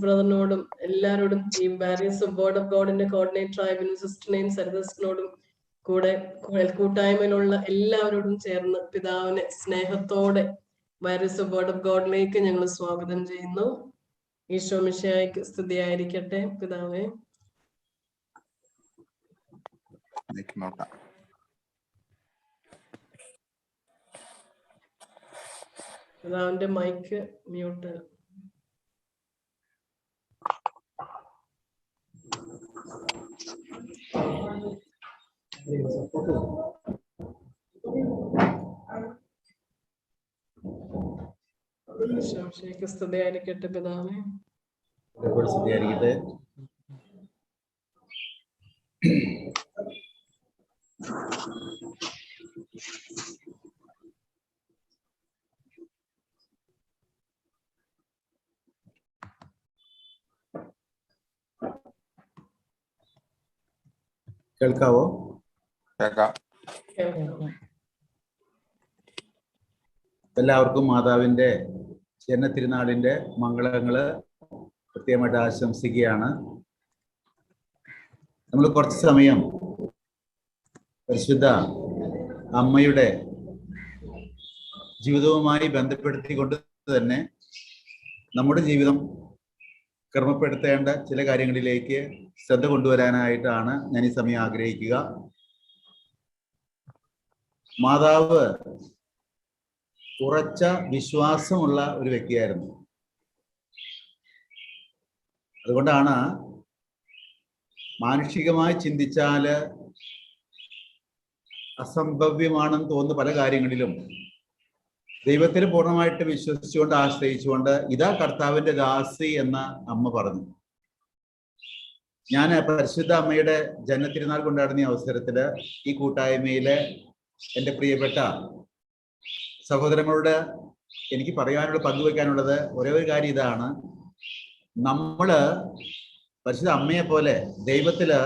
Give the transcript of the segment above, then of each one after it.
ബ്രദറിനോടും എല്ലാവരോടും ഈ various word of ഗോഡിന്റെ coordinator ആയ സിസ്റ്ററിനെയും സരിതസിനോടും കൂടെ കൂട്ടായ്മയിലുള്ള എല്ലാവരോടും ചേർന്ന് പിതാവിനെ സ്നേഹത്തോടെ വാരിയസ് വേർഡ് ഓഫ് ഗോഡിലേക്ക് ഞങ്ങൾ സ്വാഗതം ചെയ്യുന്നു. ഈശോ മിശിഹായ്ക്ക് സ്തുതിയായിരിക്കട്ടെ. പിതാവേ, പിതാവിന്റെ മൈക്ക് മ്യൂട്ട്. സ്തുതിയായിരിക്കട്ടെ പിതാവേ. സ്തുതിയായിരിക്കട്ടെ. കേൾക്കാവോ? എല്ലാവർക്കും മാതാവിന്റെ ജന്മതിരുനാളിന്റെ മംഗളങ്ങള് കൃത്യമായിട്ട് ആശംസിക്കുകയാണ്. നമ്മൾ കുറച്ച് സമയം പരിശുദ്ധ അമ്മയുടെ ജീവിതവുമായി ബന്ധപ്പെടുത്തിക്കൊണ്ട് തന്നെ നമ്മുടെ ജീവിതം ക്രമപ്പെടുത്തേണ്ട ചില കാര്യങ്ങളിലേക്ക് ശ്രദ്ധ കൊണ്ടുവരാനായിട്ടാണ് ഞാൻ ഈ സമയം ആഗ്രഹിക്കുക. മാതാവ് ഉറച്ച വിശ്വാസമുള്ള ഒരു വ്യക്തിയായിരുന്നു. അതുകൊണ്ടാണ് മാനുഷികമായി ചിന്തിച്ചാല് അസംഭവ്യമാണെന്ന് തോന്നുന്ന പല കാര്യങ്ങളിലും ദൈവത്തിൽ പൂർണ്ണമായിട്ട് വിശ്വസിച്ചുകൊണ്ട് ആശ്രയിച്ചുകൊണ്ട് ഇതാ കർത്താവിന്റെ ദാസി എന്ന അമ്മ പറഞ്ഞു. ഞാൻ പരിശുദ്ധ അമ്മയുടെ ജന്മതിരുനാൾ കൊണ്ടാടുന്ന അവസരത്തില് ഈ കൂട്ടായ്മയിലെ എൻ്റെ പ്രിയപ്പെട്ട സഹോദരങ്ങളോട് എനിക്ക് പറയാനുള്ള പങ്കുവെക്കാനുള്ളത് ഒരേ ഒരു കാര്യം ഇതാണ്. നമ്മള് പരിശുദ്ധ അമ്മയെ പോലെ ദൈവത്തില്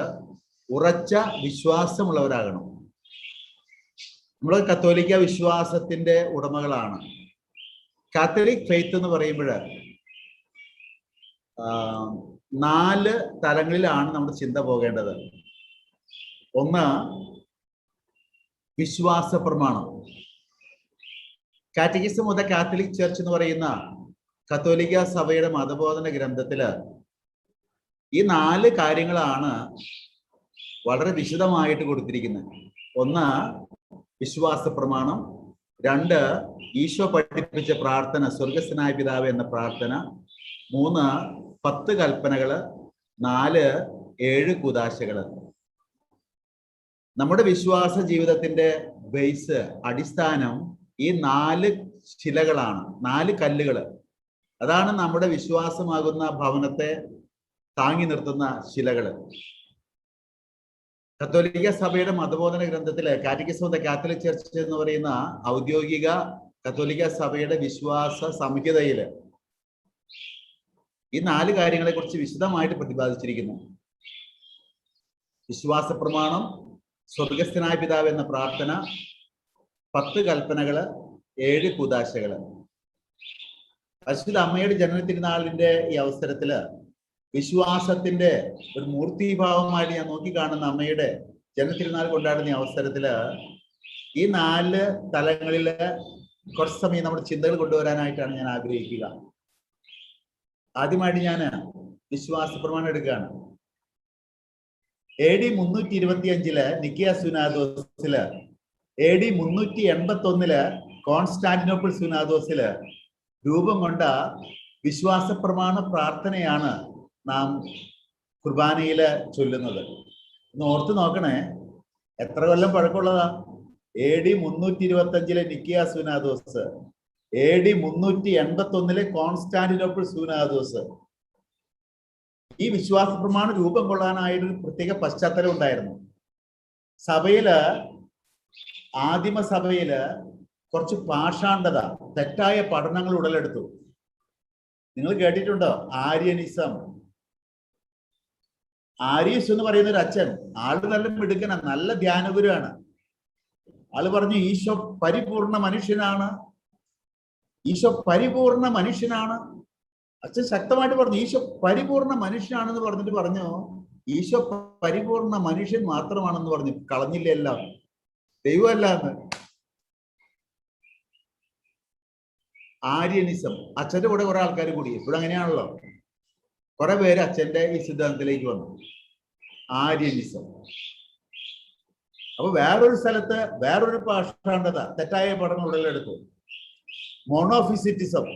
ഉറച്ച വിശ്വാസമുള്ളവരാകണം. നമ്മൾ കത്തോലിക്ക വിശ്വാസത്തിന്റെ ഉടമകളാണ്. കാത്തലിക് ഫെയ്ത്ത് എന്ന് പറയുമ്പോൾ 4 തലങ്ങളിലാണ് നമ്മുടെ ചിന്ത പോകേണ്ടത്. ഒന്ന്, വിശ്വാസ പ്രമാണം. Catechism of the catholic church എന്ന് പറയുന്ന കത്തോലിക്ക സഭയുടെ മതബോധന ഗ്രന്ഥത്തില് ഈ 4 കാര്യങ്ങളാണ് വളരെ വിശദമായിട്ട് കൊടുത്തിരിക്കുന്നത്. ഒന്ന്, വിശ്വാസ പ്രമാണം. 2, ഈശോ പഠിപ്പിച്ച പ്രാർത്ഥന, സ്വർഗസ്ഥനായ പിതാവ് എന്ന പ്രാർത്ഥന. 3, 10 കൽപ്പനകള്. 4, 7 കൂദാശകള്. നമ്മുടെ വിശ്വാസ ജീവിതത്തിന്റെ ബേസ്, അടിസ്ഥാനം ഈ 4 ശിലകളാണ്, 4 കല്ലുകള്. അതാണ് നമ്മുടെ വിശ്വാസമാകുന്ന ഭവനത്തെ താങ്ങി നിർത്തുന്ന ശിലകള്. കത്തോലിക്ക സഭയുടെ മതബോധന ഗ്രന്ഥത്തില് catechism of the catholic church എന്ന് പറയുന്ന ഔദ്യോഗിക കത്തോലിക്ക സഭയുടെ വിശ്വാസ സംഹിതയില് ഈ 4 കാര്യങ്ങളെ കുറിച്ച് വിശദമായിട്ട് പ്രതിപാദിച്ചിരിക്കുന്നു. വിശ്വാസ പ്രമാണം, സ്വർഗസ്ഥനായ പിതാവ് എന്ന പ്രാർത്ഥന, 10 കൽപ്പനകള്, 7 കൂദാശകള്. പരിശുദ്ധ അമ്മയുടെ ജന്മതിരുനാളിന്റെ ഈ അവസരത്തില് വിശ്വാസത്തിന്റെ ഒരു മൂർത്തിഭാവമായിട്ട് ഞാൻ നോക്കിക്കാണുന്ന അമ്മയുടെ ജന്മതിരുനാൾ കൊണ്ടാടുന്ന അവസരത്തില് ഈ 4 തലങ്ങളില് കുറച്ച് സമയം നമ്മുടെ ചിന്തകൾ കൊണ്ടുവരാനായിട്ടാണ് ഞാൻ ആഗ്രഹിക്കുക. ആദ്യമായിട്ട് ഞാൻ വിശ്വാസ പ്രമാണം എടുക്കുകയാണ്. AD 325 നിക്കിയ സുനാദോസില്, AD 381 കോൺസ്റ്റാന്റിനോപ്പിൾ സുനാദോസില് രൂപം കൊണ്ട വിശ്വാസ പ്രമാണ പ്രാർത്ഥനയാണ് നാം കുർബാനയില് ചൊല്ലുന്നത്. ഒന്ന് ഓർത്ത് നോക്കണേ, എത്ര കൊല്ലം പഴക്കമുള്ളതാ? AD 325 നിക്കിയ സുനാദോസ്, AD 381 കോൺസ്റ്റാന്റിനോപ്പിൾ സുനാദോസ്. ഈ വിശ്വാസ പ്രമാണം രൂപം കൊള്ളാനായൊരു പ്രത്യേക പശ്ചാത്തലം ഉണ്ടായിരുന്നു. സഭയില്, ആദിമ സഭയില് കുറച്ച് പാഷാണ്ഡത, തെറ്റായ പഠനങ്ങൾ ഉടലെടുത്തു. നിങ്ങൾ കേട്ടിട്ടുണ്ടോ ആര്യനിസം? ആര്യസ് എന്ന് പറയുന്ന ഒരു അച്ഛൻ, ആള് നല്ല മിടുക്കന, നല്ല ധ്യാനഗുരുവാണ്. ആള് പറഞ്ഞു ഈശോ പരിപൂർണ മനുഷ്യനാണ്, ഈശോ പരിപൂർണ മനുഷ്യനാണ്, അച്ഛൻ ശക്തമായിട്ട് പറഞ്ഞു ഈശോ പരിപൂർണ മനുഷ്യനാണെന്ന് പറഞ്ഞിട്ട് പറഞ്ഞു ഈശോ പരിപൂർണ മനുഷ്യൻ മാത്രമാണെന്ന് പറഞ്ഞു. കളഞ്ഞില്ല എല്ലാം, ദൈവമല്ല എന്ന്. ആര്യനിസം, അച്ഛന്റെ കൂടെ കുറെ ആൾക്കാർ കൂടി, ഇവിടെ അങ്ങനെയാണല്ലോ, കുറെ പേര് അച്ഛന്റെ ഈ സിദ്ധാന്തത്തിലേക്ക് വന്നു. ആര്യനിസം. അപ്പൊ വേറൊരു സ്ഥലത്ത് വേറൊരു പാഷാണ്ഡത, തെറ്റായ പഠനം ഉടലെടുത്തു. മോണോഫിസിറ്റിസം.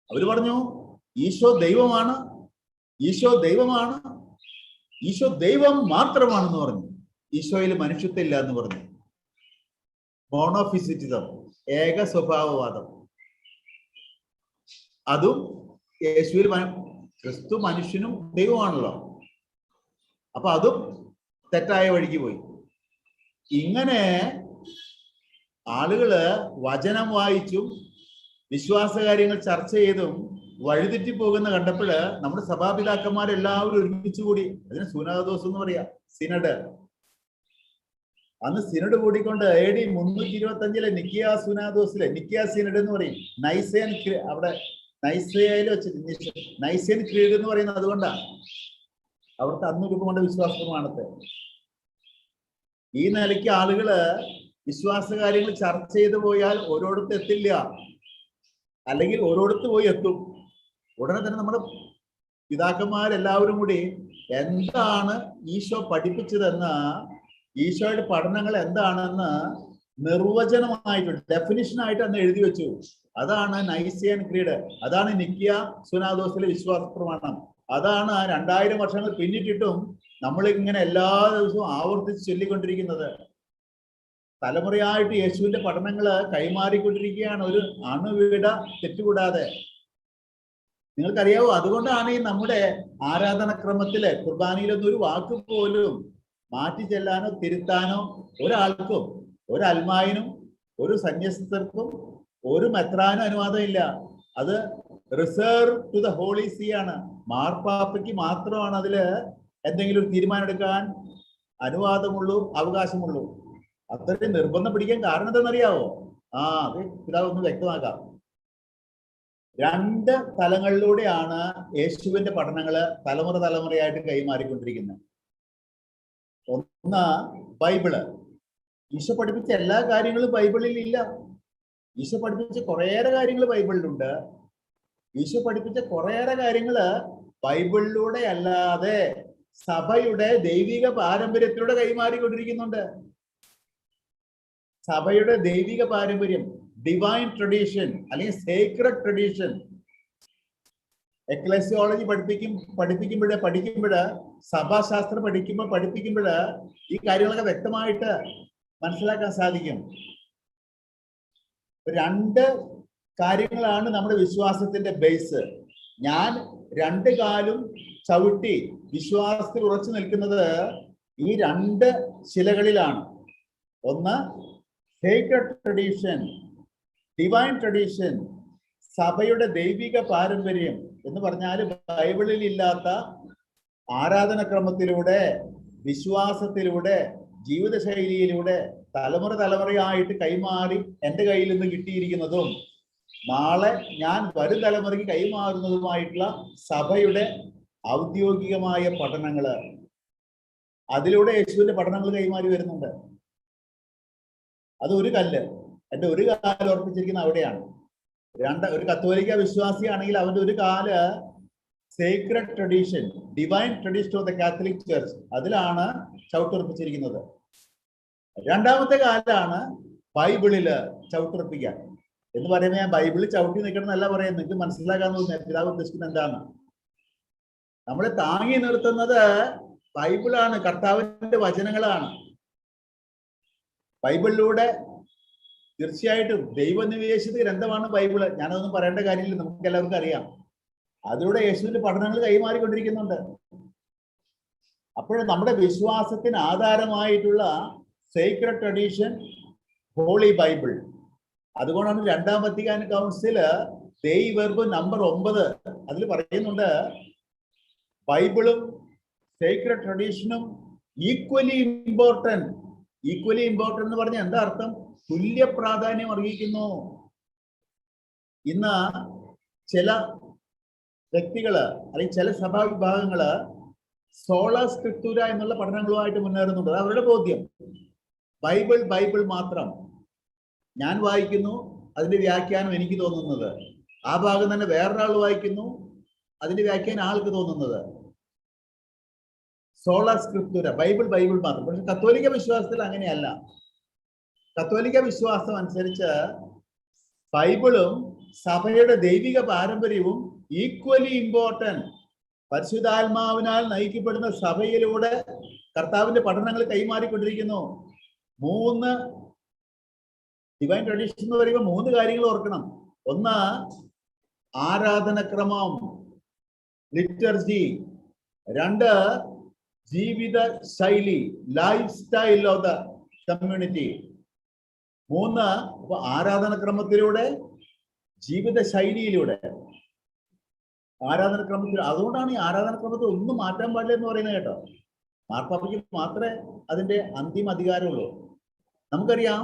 അവര് പറഞ്ഞു ഈശോ ദൈവമാണ്, ഈശോ ദൈവമാണ്, ഈശോ ദൈവം മാത്രമാണെന്ന് പറഞ്ഞു. ഈശോയിൽ മനുഷ്യത്വം ഇല്ല എന്ന് പറഞ്ഞു. മോണോഫിസിറ്റിസം, ഏക സ്വഭാവവാദം. അതും യേശുവിൽ ക്രിസ്തു മനുഷ്യനും ദൈവമാണല്ലോ, അപ്പൊ അതും തെറ്റായ വഴിക്ക് പോയി. ഇങ്ങനെ ആളുകള് വചനം വായിച്ചും വിശ്വാസകാര്യങ്ങൾ ചർച്ച ചെയ്തും വഴിതെറ്റി പോകുന്ന കണ്ടപ്പോഴ് നമ്മുടെ സഭാപിതാക്കന്മാരെല്ലാവരും ഒരുമിച്ച് കൂടി. അതിന് സുനാദോസ് എന്ന് പറയാ, സിനഡ്. അന്ന് സിനഡ് കൂടിക്കൊണ്ട് AD 325 നിക്കിയ സുനാദോസിലെ, നിക്കിയ സിനഡ് എന്ന് പറയും. നൈസേൻ, അവിടെ നൈസയിൽ വെച്ചിട്ട് നൈസേൻ ക്രീഡ് എന്ന് പറയുന്നത് അതുകൊണ്ടാണ്. അവർക്ക് അന്ന് രൂപം വിശ്വാസ പ്രമാണത്തെ. ഈ നിലയ്ക്ക് ആളുകള് വിശ്വാസ കാര്യങ്ങൾ ചർച്ച ചെയ്തു പോയാൽ ഓരോടത്ത് എത്തില്ല, അല്ലെങ്കിൽ ഓരോടത്ത് പോയി എത്തും. ഉടനെ തന്നെ നമ്മുടെ പിതാക്കന്മാരെല്ലാവരും കൂടി എന്താണ് ഈശോ പഠിപ്പിച്ചതെന്ന്, ഈശോയുടെ പഠനങ്ങൾ എന്താണെന്ന് നിർവചനമായിട്ട്, ഡെഫിനിഷനായിട്ട് അന്ന് എഴുതി വെച്ചു. അതാണ് നൈസിയൻ ക്രീഡ്, അതാണ് നിക്കിയ സുനാദോസിലെ വിശ്വാസ പ്രമാണം. അതാണ് 2000 വർഷങ്ങൾ പിന്നിട്ടിട്ടും നമ്മൾ ഇങ്ങനെ എല്ലാ ദിവസവും ആവർത്തിച്ച് ചൊല്ലിക്കൊണ്ടിരിക്കുന്നത്. തലമുറയായിട്ട് യേശുവിന്റെ പഠനങ്ങള് കൈമാറിക്കൊണ്ടിരിക്കുകയാണ്, ഒരു അണുവിട തെറ്റുകൂടാതെ. നിങ്ങൾക്കറിയാവോ, അതുകൊണ്ടാണ് ഈ നമ്മുടെ ആരാധനക്രമത്തില് കുർബാനയിലൊന്നും ഒരു വാക്ക് പോലും മാറ്റി ചെല്ലാനോ തിരുത്താനോ ഒരാൾക്കും, ഒരു അൽമായനും ഒരു സന്യസ്തർക്കും ഒരു മെത്രാനും അനുവാദമില്ല. അത് reserve to the Holy See ആണ്. മാർപ്പാപ്പയ്ക്ക് മാത്രമാണ് അതില് എന്തെങ്കിലും ഒരു തീരുമാനം എടുക്കാൻ അനുവാദമുള്ളൂ, അവകാശമുള്ളൂ. അത്രയും നിർബന്ധം പിടിക്കാൻ കാരണം എന്താണെന്നറിയാവോ? അത് പിതാവ് ഒന്ന് വ്യക്തമാക്കാം. 2 തലങ്ങളിലൂടെയാണ് യേശുവിന്റെ പഠനങ്ങള് തലമുറ തലമുറയായിട്ട് കൈമാറിക്കൊണ്ടിരിക്കുന്നത്. ഒന്ന് ബൈബിള്. ഈശോ പഠിപ്പിച്ച എല്ലാ കാര്യങ്ങളും ബൈബിളിൽ ഇല്ല. ഈശോ പഠിപ്പിച്ച കുറേയേറെ കാര്യങ്ങൾ ബൈബിളിലുണ്ട്. ഈശോ പഠിപ്പിച്ച കുറേയേറെ കാര്യങ്ങള് ബൈബിളിലൂടെ അല്ലാതെ സഭയുടെ ദൈവിക പാരമ്പര്യത്തിലൂടെ കൈമാറിക്കൊണ്ടിരിക്കുന്നുണ്ട്. സഭയുടെ ദൈവിക പാരമ്പര്യം, ഡിവൈൻ ട്രഡീഷൻ അല്ലെങ്കിൽ സേക്രഡ് ട്രഡീഷൻ. എക്ലസിയോളജി പഠിക്കുമ്പോഴ് സഭാശാസ്ത്രം പഠിപ്പിക്കുമ്പോഴ് ഈ കാര്യങ്ങളൊക്കെ വ്യക്തമായിട്ട് മനസ്സിലാക്കാൻ സാധിക്കും. 2 കാര്യങ്ങളാണ് നമ്മുടെ വിശ്വാസത്തിന്റെ ബേസ്. ഞാൻ 2 കാലും ചവിട്ടി വിശ്വാസത്തിൽ ഉറച്ചു നിൽക്കുന്നത് ഈ 2 ശിലകളിലാണ്. ഒന്ന് സേക്രഡ് ട്രഡീഷൻ, ഡിവൈൻ ട്രഡീഷൻ, സഭയുടെ ദൈവിക പാരമ്പര്യം എന്ന് പറഞ്ഞാൽ ബൈബിളിൽ ഇല്ലാത്ത ആരാധനക്രമത്തിലൂടെ, വിശ്വാസത്തിലൂടെ, ജീവിതശൈലിയിലൂടെ തലമുറ തലമുറയായിട്ട് കൈമാറി എൻ്റെ കയ്യിൽ നിന്ന് കിട്ടിയിരിക്കുന്നതും നാളെ ഞാൻ വരും തലമുറയ്ക്ക് കൈമാറുന്നതുമായിട്ടുള്ള സഭയുടെ ഔദ്യോഗികമായ പഠനങ്ങള്. അതിലൂടെ യേശുവിന്റെ പഠനങ്ങൾ കൈമാറി വരുന്നുണ്ട്. അത് ഒരു കല്ല്, എൻ്റെ ഒരു കാല് ഉറപ്പിച്ചിരിക്കുന്ന അവിടെയാണ്. ഒരു കത്തോലിക്ക വിശ്വാസിയാണെങ്കിൽ അവന്റെ ഒരു കാല് Sacred tradition, divine tradition of the catholic church, അതിലാണ് ചവിട്ടുറപ്പിച്ചിരിക്കുന്നത്. 2ാമത്തെ കാലാണ് ബൈബിളില് ചവിട്ടുറപ്പിക്കാൻ. എന്ന് പറയുമ്പോൾ ഞാൻ ബൈബിളിൽ ചവിട്ടി നിൽക്കണം എന്നല്ല പറയാം, നിങ്ങൾക്ക് മനസ്സിലാക്കാൻ തോന്നുന്നത് പിതാവ് ഉദ്ദേശിക്കുന്നത് എന്താണ്. നമ്മളെ താങ്ങി നിർത്തുന്നത് ബൈബിളാണ്, കർത്താവിന്റെ വചനങ്ങളാണ്. ബൈബിളിലൂടെ തീർച്ചയായിട്ടും ദൈവനിവേശിത ഗ്രന്ഥമാണ് ബൈബിള്. ഞാനതൊന്നും പറയേണ്ട കാര്യമില്ല, നമുക്ക് എല്ലാവർക്കും അറിയാം. അതിലൂടെ യേശുവിന്റെ പഠനങ്ങൾ കൈമാറിക്കൊണ്ടിരിക്കുന്നുണ്ട്. അപ്പോൾ നമ്മുടെ വിശ്വാസത്തിന് ആധാരമായിട്ടുള്ള സേക്രഡ് ട്രഡീഷൻ, ഹോളി ബൈബിൾ. അതുകൊണ്ടാണ് 2ാം വത്തിക്കാൻ കൗൺസില് ദൈ വെർബ് നമ്പർ 9 അതിൽ പറയുന്നുണ്ട്, ബൈബിളും സേക്രഡ് ട്രഡീഷനും ഈക്വലി ഇമ്പോർട്ടന്റ്. ഈക്വലി ഇമ്പോർട്ടന്റ് എന്ന് പറഞ്ഞാൽ എന്താ അർത്ഥം? തുല്യ പ്രാധാന്യം അർഹിക്കുന്നു. ഇന്ന് ചില വ്യക്തികള് അല്ലെങ്കിൽ ചില സഭാ വിഭാഗങ്ങള് സോളാ സ്ക്രിപ്റ്റൂര എന്നുള്ള പഠനങ്ങളുമായിട്ട് മുന്നേറുന്നുണ്ട്. അത് അവരുടെ ബോധ്യം. ബൈബിൾ ബൈബിൾ മാത്രം ഞാൻ വായിക്കുന്നു, അതിന്റെ വ്യാഖ്യാനം എനിക്ക് തോന്നുന്നത്. ആ ഭാഗം തന്നെ വേറൊരാൾ വായിക്കുന്നു, അതിന്റെ വ്യാഖ്യാനം ആൾക്ക് തോന്നുന്നത്. സോളാ സ്ക്രിപ്റ്റൂര, ബൈബിൾ ബൈബിൾ മാത്രം. പക്ഷെ കത്തോലിക്ക വിശ്വാസത്തിൽ അങ്ങനെയല്ല. കത്തോലിക്ക വിശ്വാസം അനുസരിച്ച് ബൈബിളും സഭയുടെ ദൈവിക പാരമ്പര്യവും ഈക്വലി ഇമ്പോർട്ടന്റ്. പരിശുദ്ധാത്മാവിനാൽ നയിക്കപ്പെടുന്ന സഭയിലൂടെ കർത്താവിന്റെ പഠനങ്ങൾ കൈമാറിക്കൊണ്ടിരിക്കുന്നു. 3 ഡിവൈൻ ട്രഡീഷൻ എന്ന് പറയുമ്പോൾ 3 കാര്യങ്ങൾ ഓർക്കണം. ഒന്ന്, ആരാധനക്രമം, ലിറ്റർജി. 2, ജീവിത ശൈലി, life style of the community. 3, അപ്പൊ ആരാധനക്രമത്തിലൂടെ, ജീവിത ശൈലിയിലൂടെ, ആരാധനക്രമത്തിൽ. അതുകൊണ്ടാണ് ഈ ആരാധനക്രമത്തിൽ ഒന്നും മാറ്റാൻ പാടില്ല എന്ന് പറയുന്നത് കേട്ടോ. മാർപ്പാപ്പയ്ക്ക് മാത്രമേ അതിന്റെ അന്തിമ അധികാരമുള്ളൂ. നമുക്കറിയാം,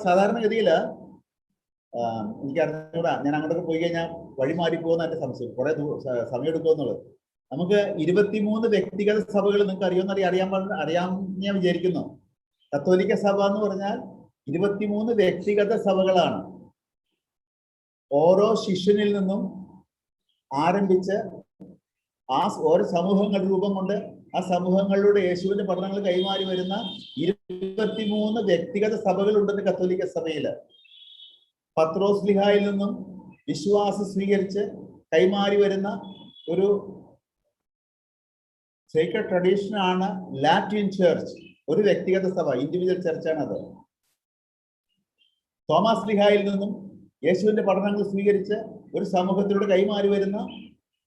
സാധാരണഗതിയില് എനിക്കറിഞ്ഞൂടാ, ഞാൻ അങ്ങോട്ടൊക്കെ പോയി കഴിഞ്ഞാൽ വഴി മാറിപ്പോകുന്ന എന്റെ സംശയം, കുറെ സമയം എടുക്കുമെന്നുള്ളത്. നമുക്ക് 23 വ്യക്തിഗത സഭകൾ നിങ്ങൾക്ക് അറിയാൻ ഞാൻ വിചാരിക്കുന്നു. കത്തോലിക്ക സഭ എന്ന് പറഞ്ഞാൽ 23 വ്യക്തിഗത സഭകളാണ്. ഓരോ ശിഷ്യനിൽ നിന്നും ആരംഭിച്ച് ഓരോ സമൂഹങ്ങൾ രൂപം കൊണ്ട് ആ സമൂഹങ്ങളിലൂടെ യേശുവിന്റെ പഠനങ്ങൾ കൈമാറി വരുന്ന 23 വ്യക്തിഗത സഭകൾ ഉണ്ടെന്ന് കത്തോലിക്ക സഭയില്. പത്രോസ് ലിഹായിൽ നിന്നും വിശ്വാസം സ്വീകരിച്ച് കൈമാറി വരുന്ന ഒരു സേക്രഡ് ട്രഡീഷൻ ആണ് ലാറ്റിൻ ചർച്ച്. ഒരു വ്യക്തിഗത സഭ, ഇൻഡിവിജ്വൽ ചർച്ചാണ് അത്. തോമസ് ലിഹായിൽ നിന്നും യേശുവിന്റെ പഠനങ്ങൾ സ്വീകരിച്ച് ഒരു സമൂഹത്തിലൂടെ കൈമാറി വരുന്ന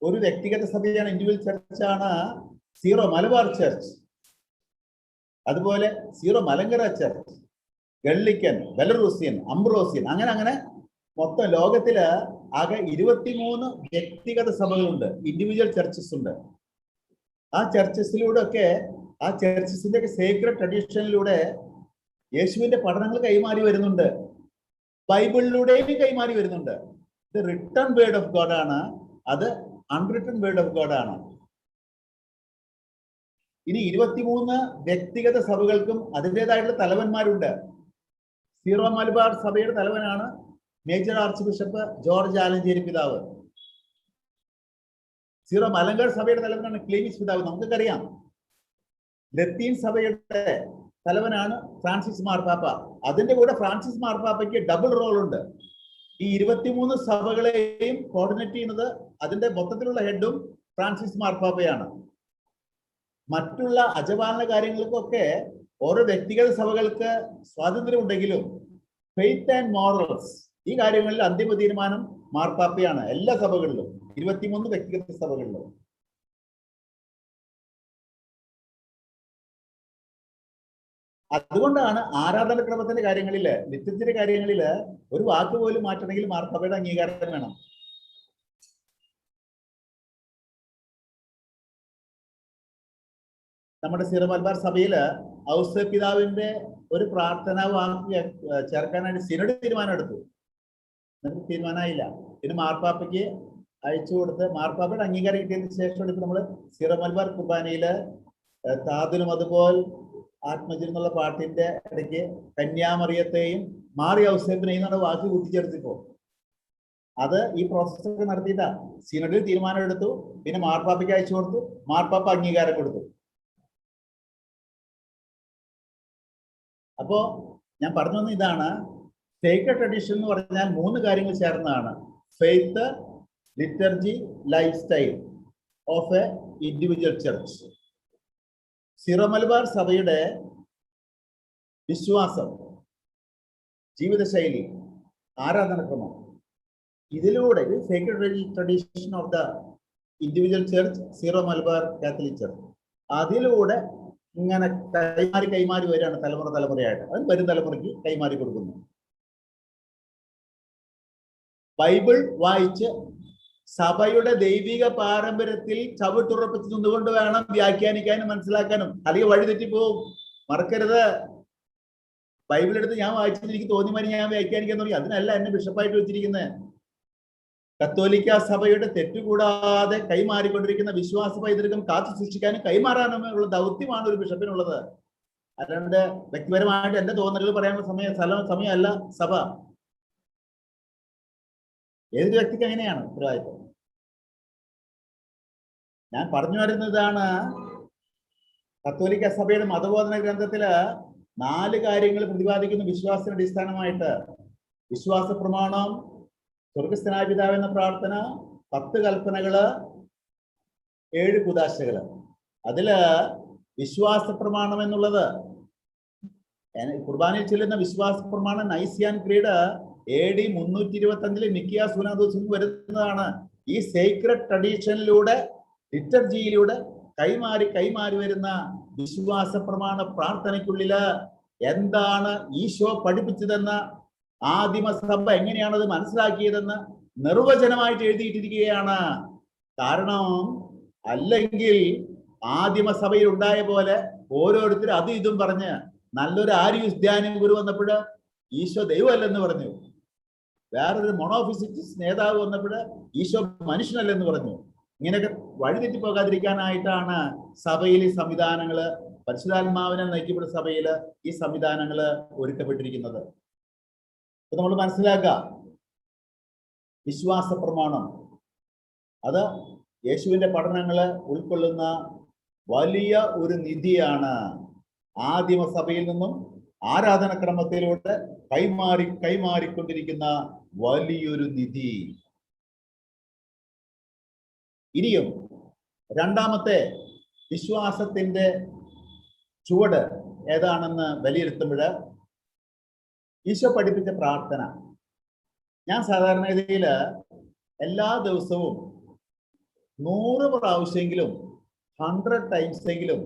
ഒരു വ്യക്തിഗത സഭയാണ്, ഇൻഡിവിജ്വൽ ചർച്ചാണ് സീറോ മലബാർ ചർച്ച്. അതുപോലെ സീറോ മലങ്കര ചർച്ച്, ഗള്ളിക്കൻ, ബെലറൂസിയൻ, അംബ്രോസിയൻ, അങ്ങനെ മൊത്തം ലോകത്തില് ആകെ 23 വ്യക്തിഗത സഭകളുണ്ട്, ഇൻഡിവിജ്വൽ ചർച്ചസ് ഉണ്ട്. ആ ചർച്ചസിലൂടെ ഒക്കെ, ആ ചർച്ചസിന്റെ ഒക്കെ സേക്രഡ് ട്രഡീഷനിലൂടെ യേശുവിന്റെ പഠനങ്ങൾ കൈമാറി വരുന്നുണ്ട്. ബൈബിളിലൂടെയും കൈമാറി വരുന്നുണ്ട്. ഇത് റിട്ടൺ വേർഡ് ഓഫ് ഗോഡ് ആണ്, അത് അൺറിട്ടൺ വേർഡ് ഓഫ് ഗോഡ് ആണ്. ഇനി 23 വ്യക്തിഗത സഭകൾക്കും അതിൻ്റെതായിട്ടുള്ള തലവന്മാരുണ്ട്. സീറോ മലബാർ സഭയുടെ തലവനാണ് major archbishop George Alencherry പിതാവ്. സീറോ മലങ്കർ സഭയുടെ തലവനാണ് ക്ലീമിസ് പിതാവ്, നമുക്കറിയാം. ലത്തീൻ സഭയുടെ തലവനാണ് ഫ്രാൻസിസ് മാർപ്പാപ്പ. അതിന്റെ കൂടെ ഫ്രാൻസിസ് മാർപ്പാപ്പയ്ക്ക് ഡബിൾ റോൾ ഉണ്ട്. ഈ 23 സഭകളെയും കോർഡിനേറ്റ് ചെയ്യുന്നത്, അതിന്റെ മൊത്തത്തിലുള്ള ഹെഡും ഫ്രാൻസിസ് മാർപ്പാപ്പയാണ്. മറ്റുള്ള അജപാലന കാര്യങ്ങൾക്കൊക്കെ ഓരോ വ്യക്തിഗത സഭകൾക്ക് സ്വാതന്ത്ര്യം ഉണ്ടെങ്കിലും ഫെയ്ത്ത് ആൻഡ് മോറൽസ്, ഈ കാര്യങ്ങളിൽ അന്തിമ തീരുമാനം മാർപ്പാപ്പയാണ് എല്ലാ സഭകളിലും, 23 വ്യക്തിഗത സഭകളിലും. അതുകൊണ്ടാണ് ആരാധനക്രമത്തിന്റെ കാര്യങ്ങളില്, ലിറ്ററേച്ചർ കാര്യങ്ങളില് ഒരു വാക്ക് പോലും മാറ്റണമെങ്കിൽ മാർപ്പാപ്പയുടെ അംഗീകാരം വേണം. നമ്മുടെ സീറോ മലബാർ സഭയില് ഔസേ പിതാവിന്റെ ഒരു പ്രാർത്ഥനാ വാക്ക് ചേർക്കാനായിട്ട് സിനഡ് തീരുമാനം എടുത്തു. നമുക്ക് തീരുമാനമായില്ല. പിന്നെ മാർപ്പാപ്പയ്ക്ക് അയച്ചു കൊടുത്ത് മാർപ്പാപ്പയുടെ അംഗീകാരം കിട്ടിയതിന് ശേഷം എടുത്ത് നമ്മൾ സീറോ മലബാർ കുർബാനയില് താതിനും അതുപോലെ ആത്മജൻ എന്നുള്ള പാട്ടിന്റെ ഇടയ്ക്ക് കന്യാമറിയത്തെയും മാറി ഔസേപ്പിനെയും എന്നുള്ള വാക്ക് കൂട്ടിച്ചേർത്തിപ്പോ അത് ഈ പ്രോസസ്സൊക്കെ നടത്തിയിട്ടാ സിനഡിൽ തീരുമാനം എടുത്തു. പിന്നെ മാർപ്പാപ്പയ്ക്ക് അയച്ചു കൊടുത്തു, മാർപ്പാപ്പ അംഗീകാരം കൊടുത്തു. അപ്പോ ഞാൻ പറഞ്ഞു വന്ന ഇതാണ്, സേക്രഡ് ട്രഡീഷൻ എന്ന് പറഞ്ഞാൽ 3 കാര്യങ്ങൾ ചേർന്നതാണ്. Faith, liturgy, life style of A individual church. Zero Malabar സഭയുടെ വിശ്വാസം, ജീവിതശൈലി, ആരാധനക്രമം, ഇതിലൂടെ Sacred tradition of the individual church, zero Malabar Catholic church, അതിലൂടെ ഇങ്ങനെ കൈമാറി വരികയാണ് തലമുറയായിട്ട്. അത് വരും തലമുറയ്ക്ക് കൈമാറി കൊടുക്കുന്നു. ബൈബിൾ വായിച്ച് സഭയുടെ ദൈവിക പാരമ്പര്യത്തിൽ ചവിട്ടുറപ്പിച്ച് നിന്നുകൊണ്ട് വേണം വ്യാഖ്യാനിക്കാനും മനസ്സിലാക്കാനും, അല്ലെങ്കിൽ വഴിതെറ്റിപ്പോവും. മറക്കരുത്, ബൈബിൾ എടുത്ത് ഞാൻ വായിച്ചിട്ട് എനിക്ക് തോന്നിമാരി ഞാൻ വ്യാഖ്യാനിക്കാൻ തുടങ്ങി. അതിനല്ല എന്നെ ബിഷപ്പായിട്ട് വെച്ചിരിക്കുന്നത്. കത്തോലിക്ക സഭയുടെ തെറ്റുകൂടാതെ കൈമാറിക്കൊണ്ടിരിക്കുന്ന വിശ്വാസ പൈതൃകം കാത്തു സൂക്ഷിക്കാനും കൈമാറാനുള്ള ദൗത്യമാണ് ഒരു ബിഷപ്പിനുള്ളത്. അല്ലാണ്ട് വ്യക്തിപരമായിട്ട് എന്റെ തോന്നലുകൾ പറയാനുള്ള സമയമല്ല സഭ. ഏതൊരു വ്യക്തിക്ക് എങ്ങനെയാണ് ഉത്തരവാദിത്വം? ഞാൻ പറഞ്ഞു വരുന്നതാണ്, കത്തോലിക്ക സഭയുടെ മതബോധന ഗ്രന്ഥത്തില് 4 കാര്യങ്ങൾ പ്രതിപാദിക്കുന്ന വിശ്വാസത്തിന് അടിസ്ഥാനമായിട്ട്. വിശ്വാസ പ്രമാണം, സ്വർഗസ്ഥനായ പിതാവ് എന്ന പ്രാർത്ഥന, 10 കൽപ്പനകള്, 7 കുദാശകള്. അതില് വിശ്വാസ പ്രമാണം എന്നുള്ളത്, കുർബാനയിൽ ചെല്ലുന്ന വിശ്വാസ പ്രമാണം നൈസിയാൻ ക്രീഡ് AD 325 നിക്കിയ സുനാദോസിൽ വരുന്നതാണ്. ഈ സേക്രഡ് ട്രഡീഷനിലൂടെ, ലിറ്റർജിയിലൂടെ കൈമാറി വരുന്ന വിശ്വാസ പ്രമാണ പ്രാർത്ഥനയ്ക്കുള്ളില് എന്താണ് ഈശോ പഠിപ്പിച്ചതെന്ന്, ആദിമസഭ എങ്ങനെയാണത് മനസ്സിലാക്കിയതെന്ന് നിർവചനമായിട്ട് എഴുതിയിട്ടിരിക്കുകയാണ്. കാരണം അല്ലെങ്കിൽ ആദിമസഭയിൽ ഉണ്ടായ പോലെ ഓരോരുത്തരും അതും ഇതും പറഞ്ഞ് നല്ലൊരു ആര്യൂസ് ധ്യാനം ഗുരു വന്നപ്പോഴ് ഈശോ ദൈവമല്ലെന്ന് പറഞ്ഞു. വേറൊരു മൊണോഫിസിറ്റിക്സ് നേതാവ് വന്നപ്പോഴ് ഈശോ മനുഷ്യനല്ലെന്ന് പറഞ്ഞു. ഇങ്ങനെയൊക്കെ വഴിതെറ്റി പോകാതിരിക്കാനായിട്ടാണ് സഭയിൽ ഈ സംവിധാനങ്ങള്, പരിശുദ്ധാത്മാവിനെ നയിക്കപ്പെടുന്ന സഭയില് ഈ സംവിധാനങ്ങള് ഒരുക്കപ്പെട്ടിരിക്കുന്നത്. അപ്പൊ നമ്മൾ മനസ്സിലാക്കുക, വിശ്വാസ പ്രമാണം അത് യേശുവിന്റെ പഠനങ്ങള് ഉൾക്കൊള്ളുന്ന വലിയ ഒരു നിധിയാണ്. ആദിമസഭയിൽ നിന്നും ആരാധനക്രമത്തിലൂടെ കൈമാറിക്കൊണ്ടിരിക്കുന്ന വലിയൊരു നിധി. ഇനിയും രണ്ടാമത്തെ വിശ്വാസത്തിന്റെ ചുവട് ഏതാണെന്ന് വിലയിരുത്തുമ്പോൾ ഈശോ പഠിപ്പിച്ച പ്രാർത്ഥന. ഞാൻ സാധാരണഗതിയിൽ എല്ലാ ദിവസവും 100 പ്രാവശ്യമെങ്കിലും 100 ടൈംസ് എങ്കിലും